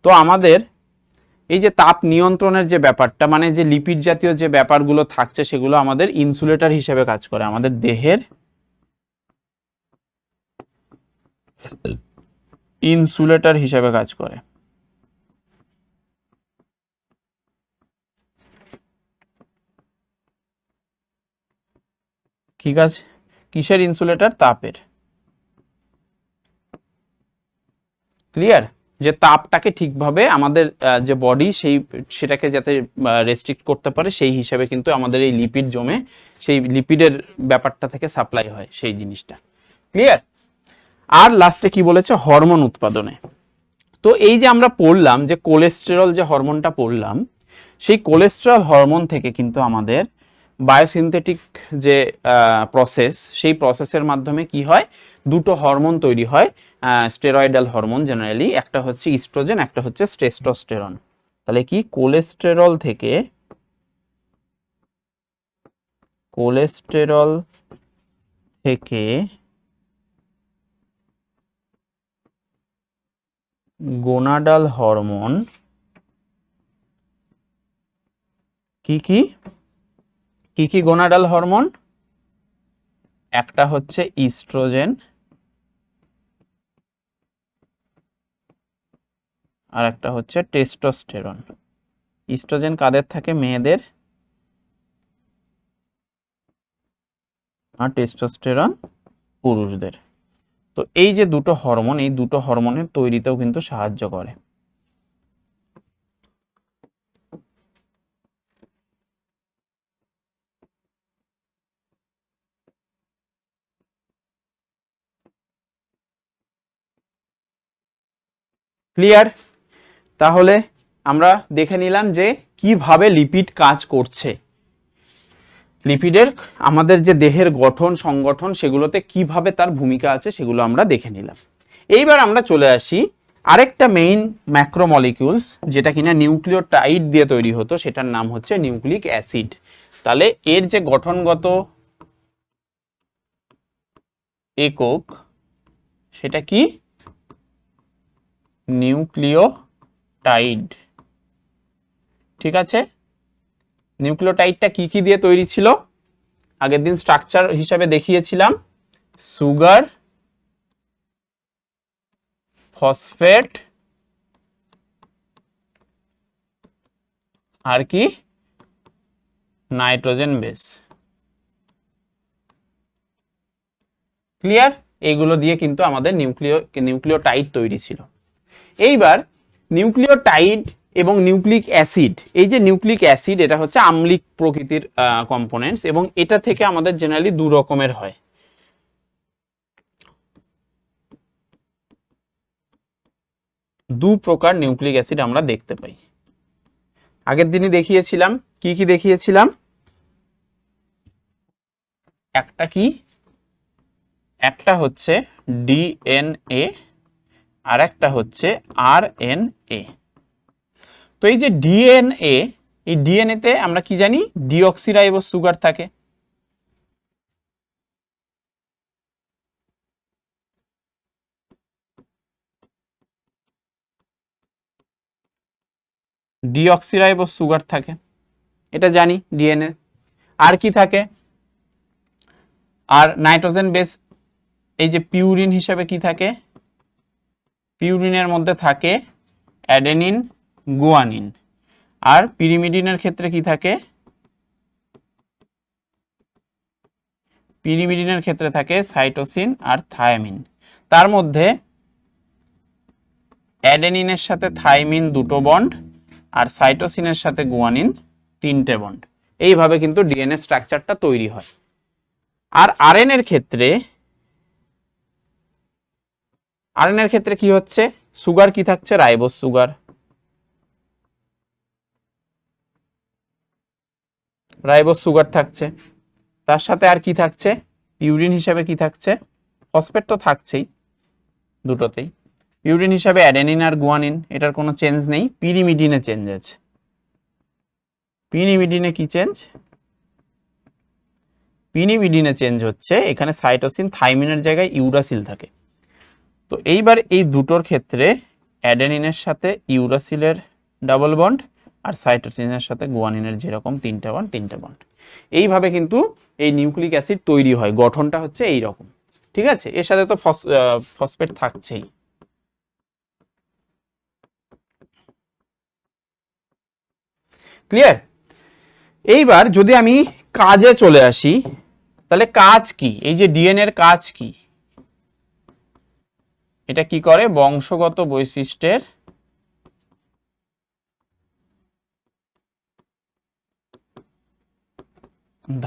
A: তো আমাদের এই যে তাপ নিয়ন্ত্রণের যে ব্যাপারটা, মানে যে লিপিড জাতীয় যে ব্যাপারগুলো থাকছে সেগুলো আমাদের ইনসুলেটর হিসেবে কাজ করে, আমাদের দেহের ইনসুলেটর হিসেবে কাজ করে। ঠিক আছে, কিসের ইনসুলেটর? তাপের। ক্লিয়ার? যে তাপটাকে ঠিকভাবে আমাদের যে বডি সেটাকে যাতে রেস্ট্রিক্ট করতে পারে সেই হিসাবে কিন্তু আমাদের এই লিপিড জমে সেই লিপিডের ব্যাপারটা থেকে সাপ্লাই হয় সেই জিনিসটা। ক্লিয়ার? আর লাস্টে কি বলেছে? হরমোন উৎপাদনে। তো এই যে আমরা পড়লাম যে কোলেস্টেরল যে হরমোনটা পড়লাম, সেই কোলেস্টেরল হরমোন থেকে কিন্তু আমাদের বায়োসিনথেটিক যে প্রসেস, সেই প্রসেসের মাধ্যমে কি হয়? দুটো হরমোন তৈরি হয়, স্টেরয়েডাল হরমোন জেনারেলি, একটা হচ্ছে ইস্ট্রোজেন, একটা হচ্ছে টেস্টোস্টেরন। তাহলে কি কোলেস্টেরল থেকে গোনাডাল হরমোন কি কি গোনাডাল হরমোন? একটা হচ্ছে ইস্ট্রোজেন আর একটা হচ্ছে টেস্টোস্টেরন। ইস্ট্রোজেন কাদের থাকে? মেয়েদের। আর টেস্টোস্টেরন পুরুষদের। তো এই যে দুটো হরমোন, এই দুটো হরমোনের তৈরিতেও কিন্তু সাহায্য করে। ক্লিয়ার? তাহলে আমরা দেখে নিলাম যে কিভাবে লিপিড কাজ করছে, লিপিডের আমাদের যে দেহের গঠন সংগঠন সেগুলোতে কিভাবে তার ভূমিকা আছে সেগুলো আমরা দেখে নিলাম। এইবার আমরা চলে আসি আরেকটা মেইন ম্যাক্রোমলিকিউলস, যেটা কিনা নিউক্লিওটাইড দিয়ে তৈরি হতো, সেটার নাম হচ্ছে নিউক্লিক অ্যাসিড। তাহলে এর যে গঠনগত একক সেটা কি? নিউক্লিওটাইড। ঠিক আছে, নিউক্লিওটাইডটা কি কি দিয়ে তৈরি ছিল? আগের দিন স্ট্রাকচার হিসাবে দেখিয়েছিলাম, সুগার, ফসফেট, আর কি? Nitrogen base. ক্লিয়ার? এইগুলো দিয়ে কিন্তু আমাদের নিউক্লিওটাইড তৈরি ছিল। এইবার নিউক্লিওটাইড এবং নিউক্লিক অ্যাসিড, এই যে নিউক্লিক অ্যাসিড এটা হচ্ছে আম্লিক প্রকৃতির কম্পোনেন্টস, এবং এটা থেকে আমাদের জেনারেলি দু রকমের হয়। দু প্রকার নিউক্লিক অ্যাসিড আমরা দেখতে পাই। আগের দিনই দেখিয়েছিলাম, কি কি দেখিয়েছিলাম? একটা কি? একটা হচ্ছে ডিএনএ আর একটা হচ্ছে আরএনএ। তো এই যে ডিএনএ, এই ডিএনএ তে আমরা কি জানি? ডিঅক্সিরাইবোজ সুগার থাকে। ডিঅক্সিরাইবোজ সুগার থাকে, এটা জানি ডিএনএ। আর কি থাকে? আর নাইট্রোজেন বেস, এই যে পিউরিন হিসাবে কি থাকে? পিউরিনের মধ্যে থাকে অ্যাডেনিন, গুয়ানিন। আর পিরিমিডিনের ক্ষেত্রে কি থাকে? পিরিমিডিনের ক্ষেত্রে থাকে সাইটোসিন আর থায়ামিন। তার মধ্যে অ্যাডেনিনের সাথে থাইমিন দুটো বন্ড আর সাইটোসিনের সাথে গুয়ানিন তিনটে বন্ড। এইভাবে কিন্তু ডিএনএ স্ট্রাকচারটা তৈরি হয়। আর আরএনএর ক্ষেত্রে কি হচ্ছে? সুগার কি থাকছে? Ribose sugar. রাইবোজ সুগার থাকছে, তার সাথে আর কি থাকছে? পিউরিন হিসাবে কি থাকছে? ফসফেট তো থাকছেই দুটোতেই। পিউরিন হিসাবে অ্যাডেনিন আর গুয়ানিন, এটার কোনো চেঞ্জ নেই। পিরিমিডিনে চেঞ্জ আছে। পিরিমিডিনে কি চেঞ্জ? পিরিমিডিনে চেঞ্জ হচ্ছে এখানে সাইটোসিন থাইমিনের জায়গায় ইউরাসিল থাকে। তো এইবার এই দুটোর ক্ষেত্রে অ্যাডেনিনের সাথে ইউরাসিলের ডাবল বন্ড আর সাইটোসিনের সাথে গুয়ানিনের যেরকম তিনটে বন্ড। এইভাবে কিন্তু এই নিউক্লিক অ্যাসিড তৈরি হয়, গঠনটা হচ্ছে এই রকম। ঠিক আছে, এর সাথে তো ফসফেট থাকছেই। ক্লিয়ার? এইবার যদি আমি কাজে চলে আসি, তাহলে কাজ কি, এই যে ডিএনএ এর কাজ কি? এটা কি করে? বংশগত বৈশিষ্ট্যের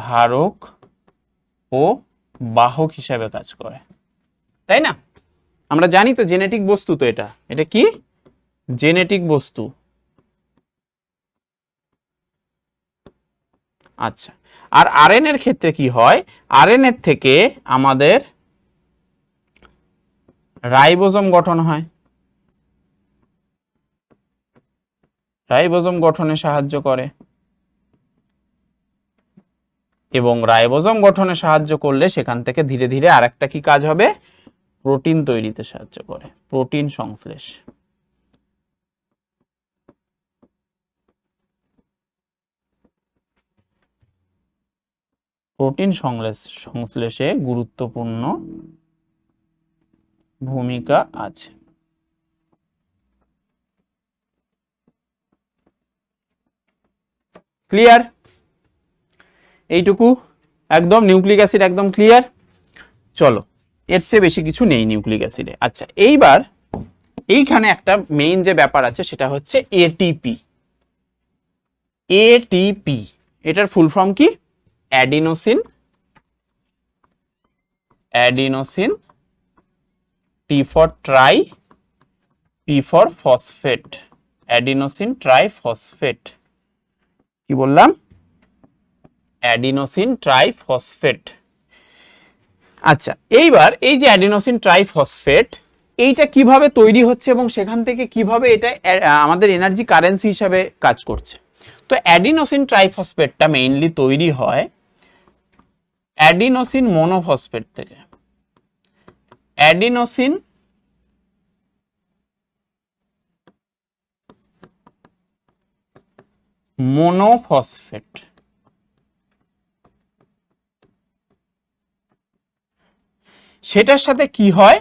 A: ধারক ও বাহক হিসাবে কাজ করে, তাই না? আমরা জানি তো জেনেটিক বস্তু, তো এটা কি জেনেটিক বস্তু। আচ্ছা, আর আরএনএ এর ক্ষেত্রে কি হয়? আরএনএ থেকে আমাদের রাইবোজোম গঠন হয়, রাইবোজোম গঠনে সাহায্য করে, এবং রাইবোজোম গঠনে সাহায্য করলে সেখান থেকে ধীরে ধীরে আরেকটা কি কাজ হবে? প্রোটিন তৈরিতে সাহায্য করে, প্রোটিন সংশ্লেষ। প্রোটিন সংশ্লেষে গুরুত্বপূর্ণ ভূমিকা আছে। ক্লিয়ার? এইটুকু একদম নিউক্লিক অ্যাসিড একদম ক্লিয়ার। চলো, এর চেয়ে বেশি কিছু নেই নিউক্লিক অ্যাসিডে। আচ্ছা, এইবার এইখানে একটা মেইন যে ব্যাপার আছে সেটা হচ্ছে এটিপি। এটিপি এটার ফুল ফর্ম কি? Adenosine T for try, P for phosphate, adenosine triphosphate. কি বললাম? Adenosine triphosphate. আচ্ছা, এইবার এই যে অ্যাডিনোসিন ট্রাইফসফেট, এইটা কিভাবে তৈরি হচ্ছে এবং সেখান থেকে কিভাবে এটা আমাদের এনার্জি কারেন্সি হিসাবে কাজ করছে? তো অ্যাডিনোসিন ট্রাইফসফেটটা মেইনলি তৈরি হয় অ্যাডিনোসিন মনোফসফেট থেকে। অ্যাডিনোসিন মনোফসফেট, সেটার সাথে কি হয়?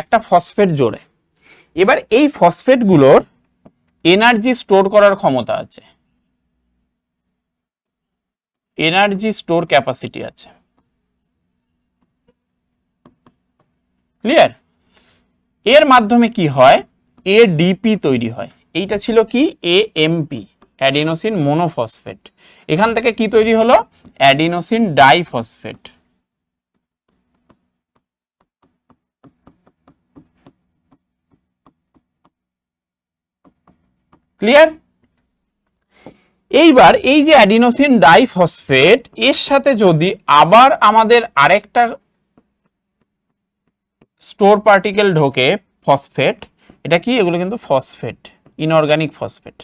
A: একটা ফসফেট জোড়ে। এবার এই ফসফেট গুলোর এনার্জি স্টোর করার ক্ষমতা আছে, এনার্জি স্টোর ক্যাপাসিটি আছে। ক্লিয়ার? এর মাধ্যমে কি হয়? এডিপি তৈরি হয়। এইটা ছিল কি? AMP, adenosine monophosphate. এখান থেকে কি তৈরি হলো? Adenosine diphosphate. ক্লিয়ার? এইবার এই যে অ্যাডিনোসিন ডাইফসফেট, এর সাথে যদি আবার আমাদের আরেকটা স্টোর পার্টিকেল ঢোকে ফসফেট, এটা কি? এগুলো কিন্তু ফসফেট, ইনঅর্গানিক ফসফেট।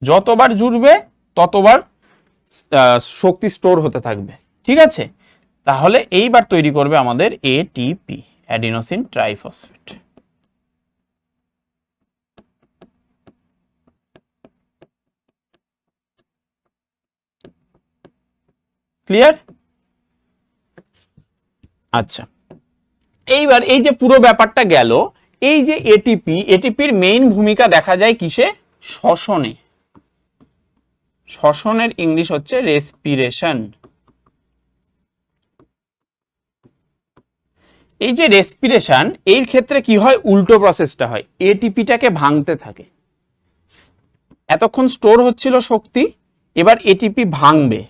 A: যতবার জুড়বে ততবার শক্তি স্টোর হতে থাকবে, ঠিক আছে? তাহলে এইবার তৈরি করবে আমাদের এটিপি, অ্যাডিনোসিন ট্রাইফসফেট। ক্লিয়ার? আচ্ছা, এইবার এই যে পুরো ব্যাপারটা গেল, এই যে এটিপির মেইন ভূমিকা দেখা যায় কিসে? শ্বসনে। শ্বসনের ইংলিশ হচ্ছে রেসপিরেশন। এই যে রেসপিরেশন, এর ক্ষেত্রে কি হয়? উল্টো প্রসেসটা হয়, এটিপিটাকে ভাঙতে থাকে। এতক্ষণ স্টোর হচ্ছিল শক্তি, এবার এটিপি ভাঙবে।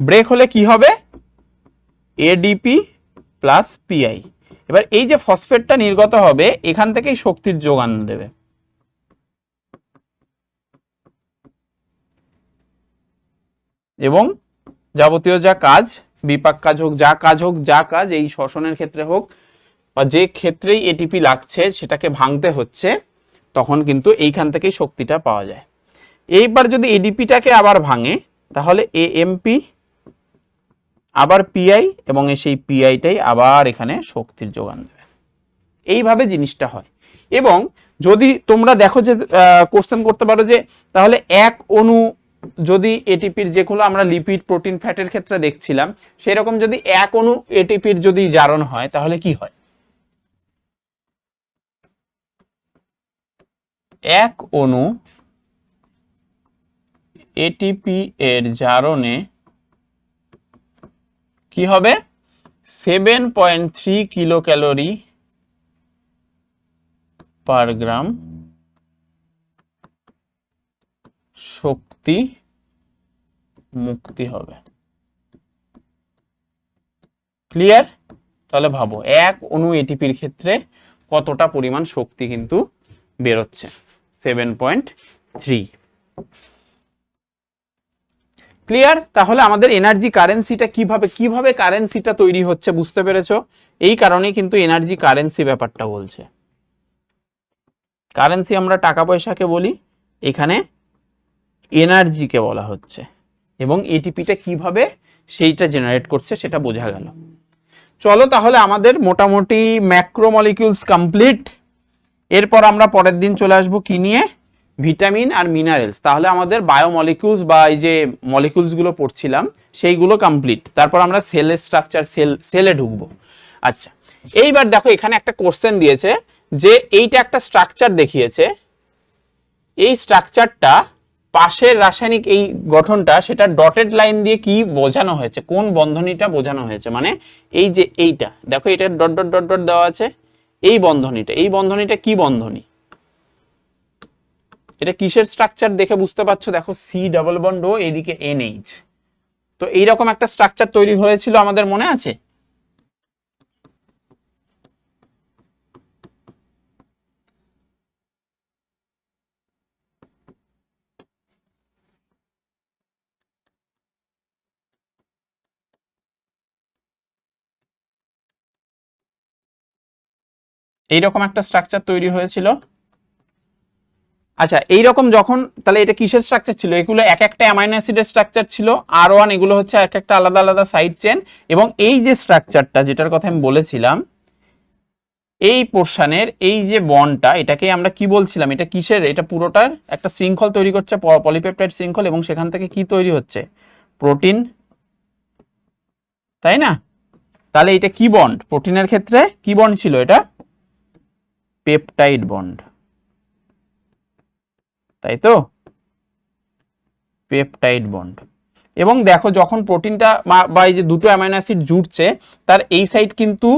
A: ব্রেক হলে কি হবে? ADP plus PI. এবার এই যে ফসফেটটা নির্গত হবে, এখান থেকেই শক্তির যোগান দেবে। এবং যাবতীয় যা কাজ, বিপাক কাজ হোক, যা কাজ এই শ্বসনের ক্ষেত্রে হোক বা যে ক্ষেত্রেই এটিপি লাগছে সেটাকে ভাঙতে হচ্ছে, তখন কিন্তু এইখান থেকেই শক্তিটা পাওয়া যায়। এইবার যদি এডিপিটাকে আবার ভাঙে, তাহলে এএমপি আবার পিআই, এবং সেই পিআইটাই আবার এখানে শক্তির যোগান দেবে। এইভাবে জিনিসটা হয়। এবং যদি তোমরা দেখো যে কোশ্চেন করতে পারো যে তাহলে এক অণু যদি এটিপির, যেগুলো আমরা লিপিড প্রোটিন ফ্যাটের ক্ষেত্রে দেখছিলাম, সেরকম যদি এক অণু এটিপির যদি জারণ হয় তাহলে কি হয়? এক অণু এটিপি এর জারণে কি হবে 7.3 কিলো ক্যালোরি পার গ্রাম শক্তি মুক্তি হবে। ক্লিয়ার? তাহলে ভাবো এক অণু এটিপির ক্ষেত্রে কতটা পরিমাণ শক্তি কিন্তু বেরোচ্ছে 7.3। ক্লিয়ার? তাহলে আমাদের এনার্জি কারেন্সিটা কিভাবে কারেন্সিটা তৈরি হচ্ছে বুঝতে পেরেছো? এই কারণেই কিন্তু এনার্জি কারেন্সি ব্যাপারটা বলছে। কারেন্সি আমরা টাকা পয়সাকে বলি, এখানে এনার্জিকে বলা হচ্ছে, এবং এটিপিটা কিভাবে সেইটা জেনারেট করছে সেটা বোঝা গেল। চলো তাহলে আমাদের মোটামুটি ম্যাক্রোমলিকিউলস কমপ্লিট। এরপর আমরা পরের দিন চলে আসবো কি নিয়ে, ভিটামিন আর মিনারেলস। তাহলে আমাদের বায়োমলিকিউলস বা এই যে মলিকিউলসগুলো পড়ছিলাম সেইগুলো কমপ্লিট। তারপর আমরা সেলের স্ট্রাকচার, সেলে ঢুকবো। আচ্ছা, এইবার দেখো এখানে একটা কোশ্চেন দিয়েছে যে এইটা একটা স্ট্রাকচার দেখিয়েছে, এই স্ট্রাকচারটা পাশের রাসায়নিক এই গঠনটা সেটা ডটেড লাইন দিয়ে কি বোঝানো হয়েছে, কোন বন্ধনীটা বোঝানো হয়েছে, মানে এই যে এইটা দেখো এটা ডট ডট ডট ডট দেওয়া আছে, এই বন্ধনীটা কি বন্ধনী, এটা কিসের স্ট্রাকচার দেখে বুঝতে পারছো? দেখো সি ডাবল বন্ড ও এইদিকে এনএইচ। তো এইরকম একটা স্ট্রাকচার তৈরি হয়েছিল আমাদের মনে আছে? এইরকম একটা স্ট্রাকচার তৈরি হয়েছিল। আচ্ছা, এইরকম যখন, তাহলে এটা কিসের স্ট্রাকচার ছিল? এগুলো এক একটা অ্যামাইনো অ্যাসিডের স্ট্রাকচার ছিল, R1 এগুলো হচ্ছে এক একটা আলাদা আলাদা সাইড চেন। এবং এই যে স্ট্রাকচারটা যেটার কথা আমি বলেছিলাম, এই পোর্শনের এই যে বন্ডটা, এটাকে আমরা কি বলছিলাম, এটা কিসের, এটা পুরোটা একটা শৃঙ্খল তৈরি করছে, পলিপেপটাইড শৃঙ্খল, এবং সেখান থেকে কি তৈরি হচ্ছে, প্রোটিন, তাই না? তাহলে এটা কি বন্ড? প্রোটিনের ক্ষেত্রে কি বন্ড ছিল? এটা পেপটাইড বন্ড, তাই তো, পেপটাইড বন্ড। এবং দেখো যখন প্রোটিনটা বা এই যে দুটো অ্যামাইনো অ্যাসিড জুড়ছে, তার এই সাইড কিন্তু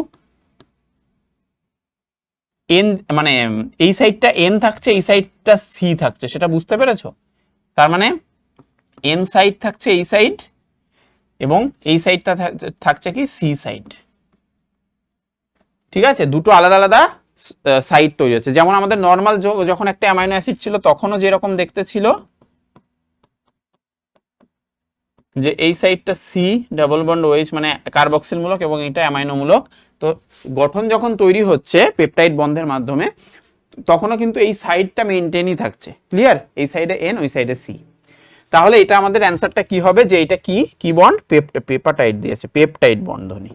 A: এন, মানে এই সাইডটা এন থাকছে, এই সাইডটা সি থাকছে, সেটা বুঝতে পেরেছো? তার মানে এন সাইড থাকছে এই সাইড, এবং এই সাইডটা থাকছে কি সি সাইড। ঠিক আছে, দুটো আলাদা আলাদা সাইড তৈরি হচ্ছে। যেমন আমাদের নর্মাল যখন একটা অ্যামাইনো অ্যাসিড ছিল তখনও যেরকম দেখতে ছিল, যে এই সাইডটা সি ডাবল বন্ড ওএইচ মানে কার্বক্সিল মূলক, এবং এটা অ্যামাইনো মূলক। তো গঠন যখন তৈরি হচ্ছে পেপটাইড বন্ধের মাধ্যমে, তখনও কিন্তু এই সাইডটা মেইনটেইনই থাকছে। ক্লিয়ার? এই সাইডে এন, ওই সাইডে সি। তাহলে এটা আমাদের অ্যান্সারটা কি হবে, যে এটা কি বন্ড? পেপাটাইড দিয়েছে, পেপটাইড বন্ধনী।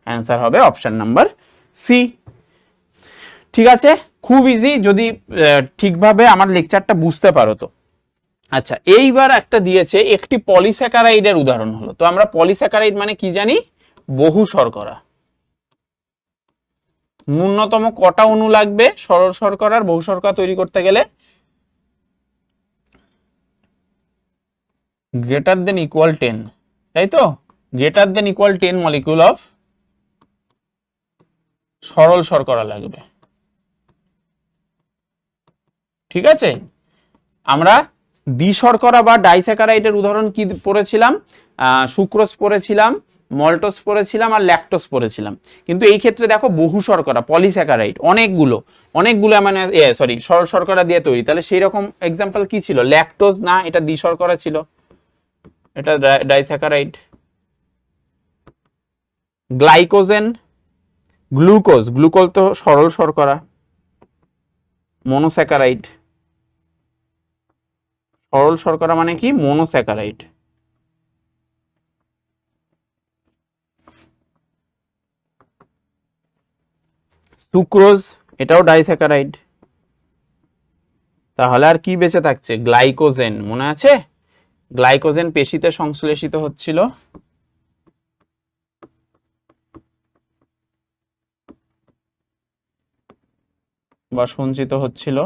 A: অ্যান্সার হবে অপশন নাম্বার সি। ঠিক আছে, খুব ইজি যদি ঠিকভাবে আমার লেকচারটা বুঝতে পারো তো। আচ্ছা, এইবার একটা দিয়েছে একটি পলিস্যাকারাইডের উদাহরণ হলো। তো আমরা পলিস্যাকারাইড মানে কি জানি? বহু শর্করা। ন্যূনতম কটা অণু লাগবে সরল শর্করার, বহু শর্করা তৈরি করতে গেলে? গ্রেটার দেন ইকুয়াল 10, তাই তো? Greater than equal 10 molecule of সরল শর্করা লাগবে। ঠিক আছে, আমরা দ্বিশর্করা বা ডাইস্যাকারাইডের উদাহরণ কি পড়েছিলাম? সুক্রোজ পড়েছিলাম, মল্টোজ পড়েছিলাম, আর ল্যাকটোজ পড়েছিলাম। কিন্তু এই ক্ষেত্রে দেখো বহু শর্করা, পলিস্যাকারাইড, অনেকগুলো মানে সরি সরল শর্করা দিয়ে তৈরি। তাহলে সেই রকম এক্সাম্পল কি ছিল? ল্যাকটোজ না, এটা দ্বিশর্করা ছিল, এটা ডাইস্যাকারাইড। গ্লাইকোজেন, গ্লুকোজ তো সরল শর্করা, মনোস্যাকারাইড। সরল শর্করা মানে কি? মনোস্যাকারাইড। সুক্রোজ, এটাও ডাইস্যাকারাইড। তাহলে আর কি বেঁচে থাকছে? গ্লাইকোজেন, মনে আছে? গ্লাইকোজেন পেশিতে সংশ্লেষিত হচ্ছিল, বা সঞ্চিত হচ্ছিল।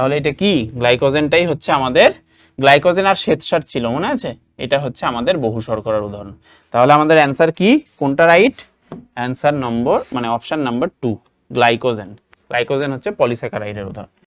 A: তাহলে এটা কি গ্লাইকোজেনটাই হচ্ছে আমাদের, গ্লাইকোজেন আর শ্বেতসার ছিল মনে আছে, এটা হচ্ছে আমাদের বহু শর্করার উদাহরণ। তাহলে আমাদের অ্যান্সার কি, কোনটা রাইট, অ্যান্সার নম্বর মানে অপশন নাম্বার 2 গ্লাইকোজেন। গ্লাইকোজেন হচ্ছে পলিস্যাকারাইডের উদাহরণ।